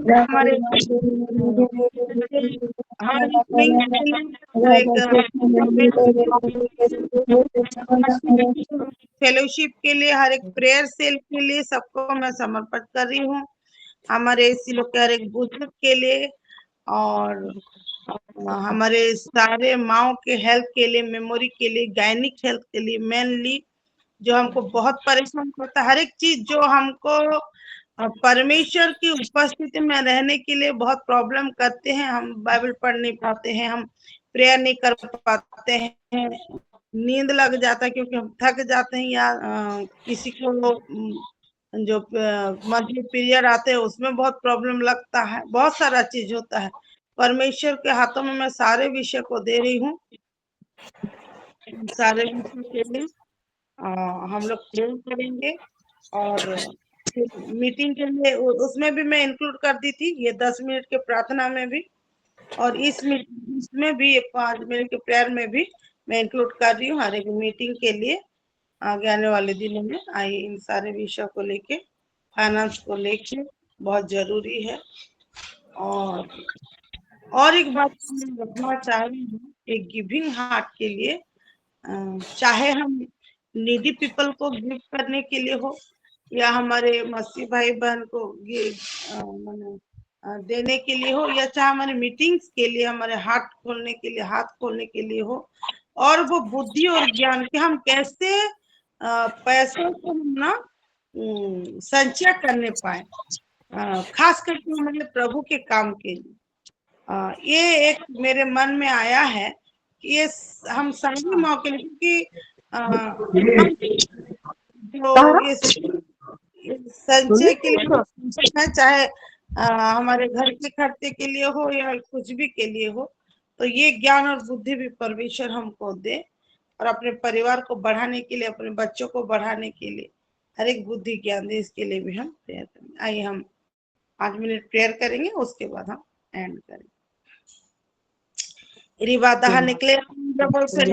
S1: हमारे हमारी फेलोशिप के लिए, हर एक प्रेयर सेल के लिए सबको मैं समर्पित कर रही हूँ। हमारे ऐसी लोग के हर एक बुजुर्ग के लिए और हमारे सारे माओ के हेल्थ के लिए, मेमोरी के लिए, गायनिक हेल्थ के लिए, मेनली जो हमको बहुत परेशान करता है, हर एक चीज जो हमको परमेश्वर की उपस्थिति में रहने के लिए बहुत प्रॉब्लम करते हैं। हम बाइबल पढ़ नहीं पाते हैं, हम प्रेयर नहीं कर पाते हैं, नींद लग जाता है क्योंकि हम थक जाते हैं, या किसी को जो मंथली पीरियड आते हैं उसमें बहुत प्रॉब्लम लगता है, बहुत सारा चीज होता है। परमेश्वर के हाथों में मैं सारे विषय को दे रही हूँ, सारे विषय के लिए हम लोग प्रेयर करेंगे। और मीटिंग के लिए उसमें भी मैं इंक्लूड कर दी थी, ये 10 मिनट के प्रार्थना में भी, और इसमें भी 5 मिनट के प्रेयर में भी मैं इंक्लूड कर रही हूँ। हर एक मीटिंग के लिए आगे आने वाले दिनों में आई इन सारे विषयों को लेके, फाइनेंस को लेके बहुत जरूरी है। और एक बात मैं रखना चाह रही हूँ, एक गिविंग हार्ट के लिए, चाहे हम नीडी पीपल को गिव करने के लिए हो या हमारे मसीह भाई बहन को देने के लिए हो, या चाहे हमारे मीटिंग्स के लिए, हमारे हाथ खोलने के लिए हो, और वो बुद्धि और ज्ञान कि हम कैसे पैसों को ना संचय करने पाए, खास करके हमारे प्रभु के काम के लिए। ये एक मेरे मन में आया है कि ये हम सभी मौके लिए, क्योंकि जो ये संचय के लिए, चाहे हमारे घर के खर्चे के लिए हो या कुछ भी के लिए हो, तो ये ज्ञान और बुद्धि भी परमेश्वर हमको दे, और अपने परिवार को बढ़ाने के लिए, अपने बच्चों को बढ़ाने के लिए हर एक बुद्धि ज्ञान दे, इसके लिए भी हम प्रेयर करेंगे। आइए हम 5 मिनट प्रेयर करेंगे, उसके बाद हम एंड करेंगे। रिवादाह निकले जब से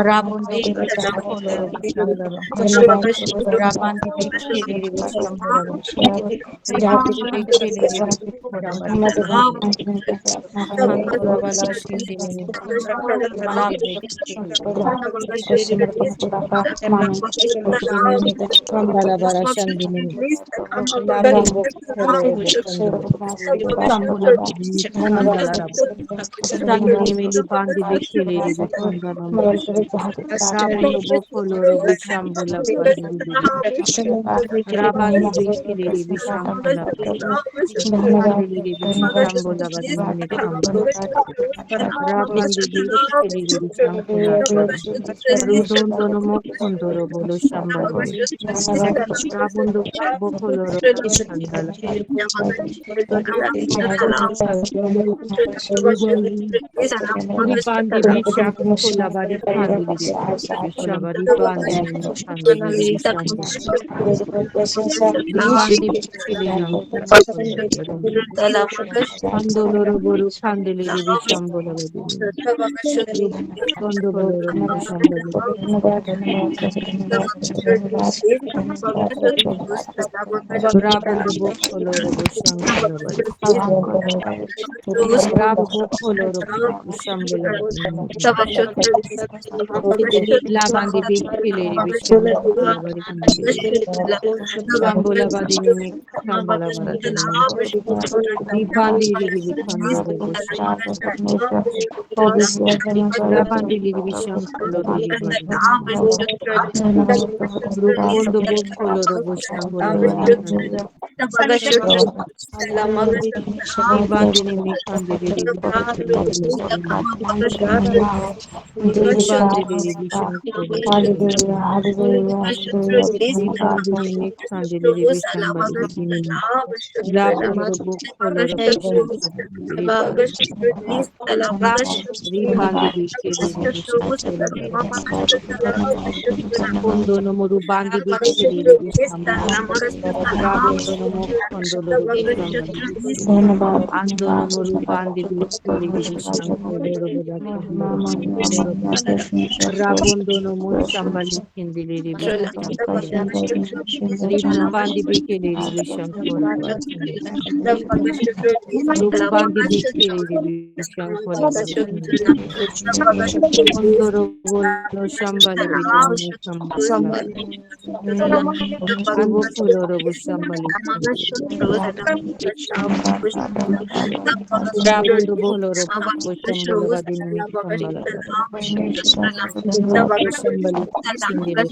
S13: Rabundo Foloro Shandava Rabandi Bikiri Vishambarava Ribandi Bikiri Vishambarava Handuravala Shindini Mandi Bikiri Kambalavara Shandini Lambo Foloro Sambula Sandala Sandini Mili Bandi Bikiri Vishambarava Rabundo Bofolo Vishambula Pandiri Rabandi Bikiri Vishambula Pandiri Vishambula Vadini Kambala Rabandi Bikiri Vishambula Rudondo Mokondoro Bolo Shambhala Rabundo Bofolo Shandala Ribandi Bishak Kolavari Pandiri Vishavari Bandini Pandiri Vishambula Ribandi Bishiliham Pandoloro Buru Pandili Vishambula Pandoloro Vishambula Rabundo Bofolo Vishankala Rabu Bofolo Vishambula Labandi Bikili Vishambula Shambula Vadini Shambala Vadini Ribandi Vikandoro Rabandi Vishankala Rubondo Bofolo Vishambula Ribandini Mikandiri Ribandiri Vishankala Ribandini Mikandiri Vishambala Rabundo Bofolo Ribandi Bikiri Kondo no Murubandi Bikiri Vishambala Rabundo no Mokondolo Vishambala Ando no Murubandi Bikiri Vishankala Rabundo no Mushambali Kindiri Ribandi Bikiri Vishankala Rubandi Bikiri Vishankala Kondoro Volo Shambali Vidini Kambala Rubo Fuloro Shambali Rabundo Boloro Shambala Vadini Kambala Shambali Sindiri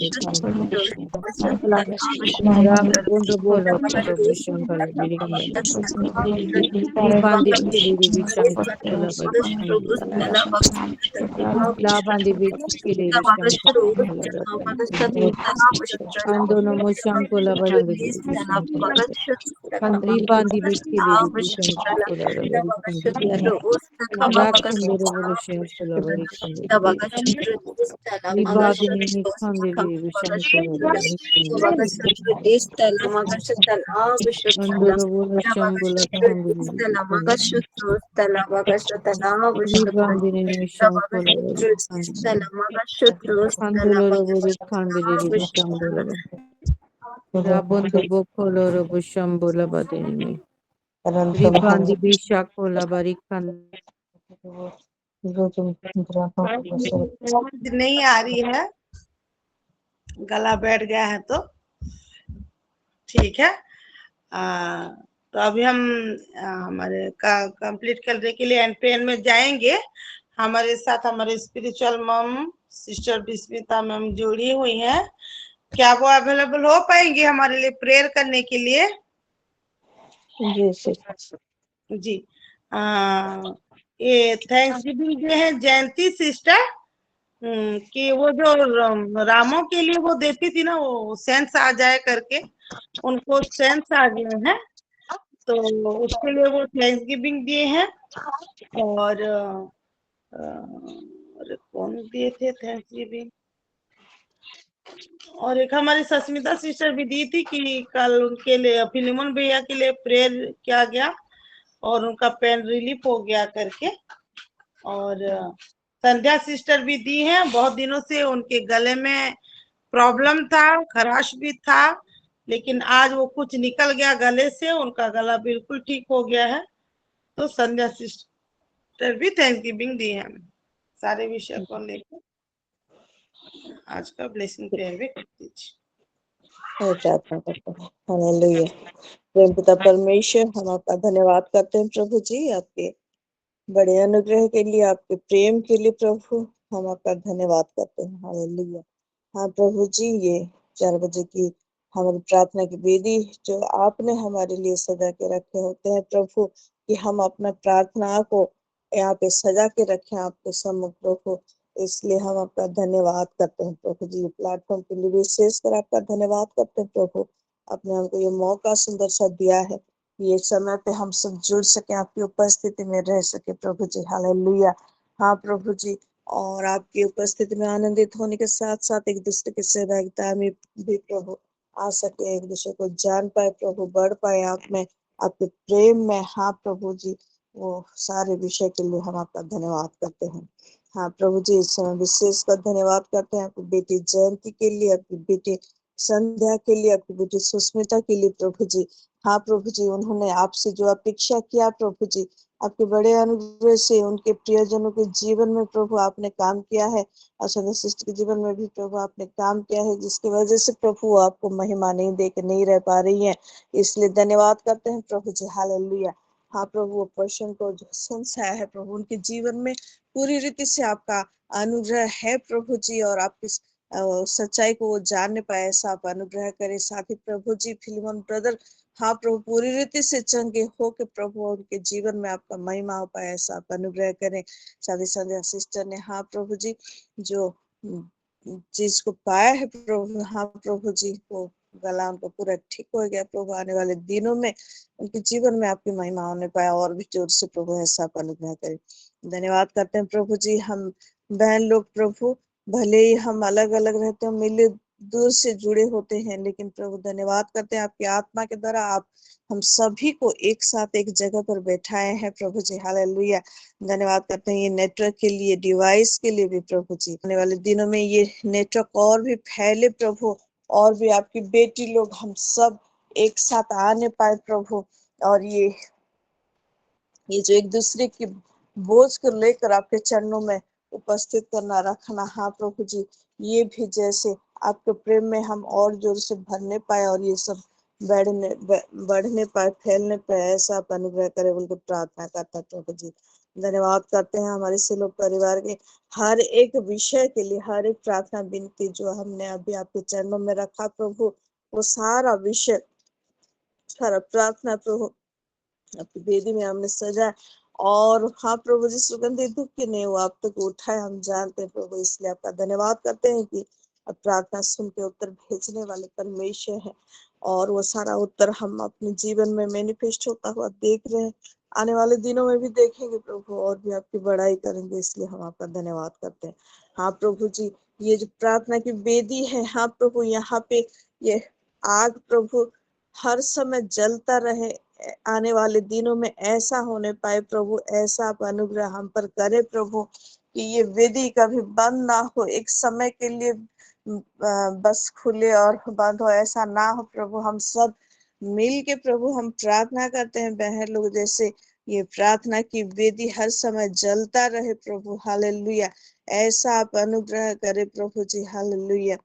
S13: Rabundo Boloro Shambala Vidikambala Ribandi Kiri Vishankala Labandi Bikiri Vishankala Andono Moshankula Vadini Ribandi Bikiri Vishankala Rakhanduru Revolution Fulaveri Ribadini Nikandiri Vishankala Anduru Shambula Kandiri Ribandini Vishankala Anduru Kandiri Vishambula Rabundu Bokolo Bushambula Badini Ribandi Bishakola Barikan
S1: नहीं आ रही है, गला बैठ गया है तो ठीक है। तो अभी हम हमारे कंप्लीट करने के लिए एंड में जाएंगे। हमारे साथ हमारे स्पिरिचुअल मम सिस्टर विस्मिता मैम जुड़ी हुई हैं। क्या वो अवेलेबल हो पाएंगे हमारे लिए प्रेयर करने के लिए?
S9: जी सिस्टर।
S1: जी। ये थैंक्स गिविंग डे है जयंती सिस्टर कि वो जो रामों के लिए वो देती थी ना, वो सेंस आ जाए करके, उनको सेंस आ गए हैं, तो उसके लिए वो थैंक्स गिविंग दिए हैं। और अरे कौन दिए थे थैंक्स गिविंग, और एक हमारी सस्मिता सिस्टर भी दी थी कि कल उनके लिए फिलिमोन भैया के लिए प्रेयर किया गया और उनका पेन रिलीफ हो गया करके। और संध्या सिस्टर भी दी हैं, बहुत दिनों से उनके गले में प्रॉब्लम था, खराश भी था, लेकिन आज वो कुछ निकल गया गले से, उनका गला बिल्कुल ठीक हो गया है। तो संध्या सिस्टर भी थैंक्स गिविंग दी है। सारे विषय को लेकर आज का ब्लेसिंग प्रेयर भी कर दीजिए।
S9: प्रार्थना करते हैं। हालेलुया। प्रेम पिता परमेश्वर, हम आपका धन्यवाद करते हैं प्रभु जी, आपके बड़े अनुग्रह के लिए, आपके प्रेम के लिए प्रभु हम आपका धन्यवाद करते हैं। हालेलुया। हाँ प्रभु जी, ये 4 बजे की हमारी प्रार्थना की वेदी जो आपने हमारे लिए सजा के रखे होते हैं प्रभु, कि हम अपना प्रार्थना को यहाँ पे सजा के रखें आपके सम्मुख प्रभु, इसलिए हम आपका धन्यवाद करते हैं प्रभु जी। प्लेटफॉर्म के लिए विशेष कर आपका धन्यवाद करते हैं प्रभु, आपने हमको ये मौका सुंदर सा दिया है, ये समय पे हम सब जुड़ सके, आपकी उपस्थिति में रह सके प्रभु जी। हालेलुया। हाँ प्रभु जी, और आपकी उपस्थिति में आनंदित होने के साथ साथ एक दूसरे की सहभागिता में भी प्रभु आ सके, एक दूसरे को जान पाए प्रभु, बढ़ पाए आप में, आपके प्रेम में। हाँ प्रभु जी, वो सारे विषय के लिए हम आपका धन्यवाद करते हैं। हाँ प्रभु जी, इस समय विशेष कर धन्यवाद करते हैं आपकी बेटी जयंती के लिए, आपकी बेटी संध्या के लिए, आपकी बेटी सुस्मिता के लिए प्रभु जी। हाँ प्रभु जी, उन्होंने आपसे जो अपेक्षा किया प्रभु जी, आपके बड़े अनुग्रह से उनके प्रियजनों के जीवन में प्रभु आपने काम किया है, और संध्या सिस्टर के जीवन में भी प्रभु आपने काम किया है, जिसकी वजह से प्रभु आपको महिमा नहीं दे के नहीं रह पा रही है, इसलिए धन्यवाद करते हैं प्रभु जी। हालेलुया। हाँ प्रभु, वो पर्सन को जो संशय है प्रभु, उनके जीवन में पूरी रीति से आपका अनुग्रह है प्रभु जी, और आपकी सच्चाई को वो जानने पाए, ऐसा आप अनुग्रह करें। साथ ही प्रभु जी फिलिमोन ब्रदर, हाँ प्रभु, पूरी रीति से चंगे हो के प्रभु उनके जीवन में आपका महिमा हो पाए, ऐसा आप अनुग्रह करें। साथ ही संध्या सिस्टर ने, हाँ प्रभु जी, जो चीज को पाया है प्रभु, हाँ प्रभु जी, वो गला उनको पूरा ठीक हो गया प्रभु, आने वाले दिनों में उनके जीवन में आपकी महिमा होने पाए, और भी जोर से प्रभु ऐसा आप अनुग्रह करें। धन्यवाद करते हैं प्रभु जी। हम बहन लोग प्रभु, भले ही हम अलग अलग रहते हैं, मिले दूर से जुड़े होते हैं, लेकिन प्रभु धन्यवाद करते हैं आपकी आत्मा के द्वारा आप हम सभी को एक साथ एक जगह पर बैठाए हैं प्रभु जी। हालेलुया। धन्यवाद करते हैं ये नेटवर्क के लिए, डिवाइस के लिए भी प्रभु जी। आने वाले दिनों में ये नेटवर्क और भी फैले प्रभु, और भी आपकी बेटी लोग हम सब एक साथ आने पाए प्रभु, और ये जो एक दूसरे की बोझ को लेकर आपके चरणों में उपस्थित करना, रखना, हाँ प्रभु जी, ये भी जैसे आपके प्रेम में हम और जोर से भरने पाए, और ये सब बढ़ने पाए, फैलने पाए, ऐसा आप अनुग्रह करे बोल के प्रार्थना करता प्रभु जी। धन्यवाद करते हैं हमारे सिलोक परिवार के हर एक विषय के लिए, हर एक प्रार्थना विनती जो हमने अभी आपके चरणों में रखा प्रभु, वो सारा विषय, सारा प्रार्थना प्रभु आपकी वेदी में हमने सजा, और हाँ प्रभु जी, सुगंधित धूप के नहीं वो आप तक उठाए, हम जानते हैं प्रभु, इसलिए आपका धन्यवाद करते हैं कि अब प्रार्थना सुन के उत्तर भेजने वाले परमेश्वर है, और वो सारा उत्तर हम अपने जीवन में मैनिफेस्ट होता हुआ देख रहे हैं, आने वाले दिनों में भी देखेंगे प्रभु, और भी आपकी बड़ाई करेंगे, इसलिए हम आपका धन्यवाद करते हैं। हाँ प्रभु जी, ये जो प्रार्थना की वेदी है, हाँ प्रभु, यहाँ पे ये आग प्रभु हर समय जलता रहे, आने वाले दिनों में ऐसा होने पाए प्रभु, ऐसा आप अनुग्रह हम पर करे प्रभु, कि ये वेदी कभी बंद ना हो, एक समय के लिए बस खुले और बंद हो, ऐसा ना हो प्रभु। हम सब मिल के प्रभु हम प्रार्थना करते हैं, बहन लोग जैसे ये प्रार्थना की वेदी हर समय जलता रहे प्रभु। हालेलुया। ऐसा आप अनुग्रह करे प्रभु जी। Hallelujah,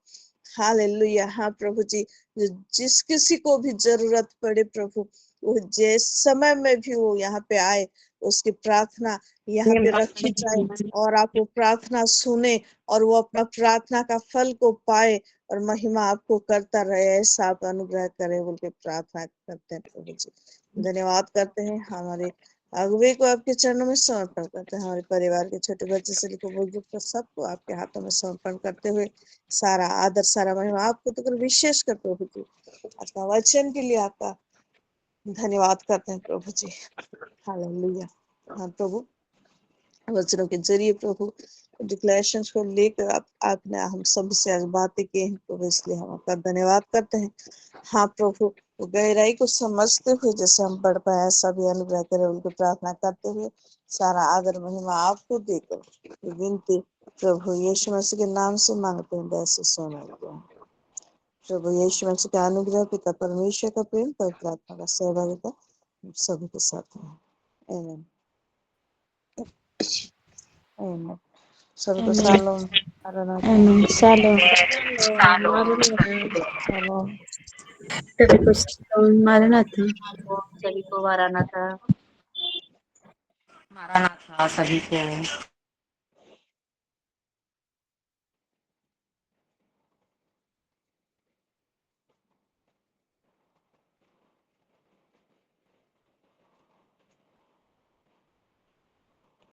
S9: hallelujah. हाँ प्रभु जी, जिस किसी को भी जरूरत पड़े प्रभु, वो जिस समय में भी वो यहाँ पे आए, उसकी प्रार्थना यहाँ पे रखी जाए, और आप वो प्रार्थना सुने, और वो अपना प्रार्थना का फल को पाए, और महिमा आपको करता रहे, ऐसा आप अनुग्रह करे बोल के प्रार्थना करते हैं प्रभु जी।
S14: धन्यवाद करते हैं। हमारे अगुवे को आपके चरणों में समर्पण करते हैं। हमारे परिवार के छोटे बच्चे से लेकर बुजुर्ग तक सबको आपके हाथों में समर्पण करते हुए सारा आदर सारा महिमा आपको तो कर विशेष कर प्रभु जी आज का वचन के लिए आपका धन्यवाद करते हैं प्रभु जी। हालेलुया। हाँ प्रभु, वचनों के जरिए प्रभु डिक्लेरेशंस को लेकर आपने हम सब से आज बातें की हैं प्रभु, इसलिए हम आपका धन्यवाद करते हैं। हाँ प्रभु, वो गहराई को समझते हुए जैसे हम बढ़ पाए ऐसा भी अनुग्रह करें, उनको प्रार्थना करते हुए सारा आदर महिमा आपको देकर विनती प्रभु यीशु मसीह के नाम से मांगते हैं, वैसे सुनते हैं। प्रभु यीशु मसीह का अनुग्रह, पिता परमेश्वर का प्रेम, पवित्र आत्मा का सहभागिता सभी के साथ है। आमीन। आमीन। सबको शालोम।
S2: आमीन। शालोम।
S14: शालोम।
S2: सभी को शालोम। मारनाथा।
S12: सभी को वाराना था।
S6: मारा ना था सभी को।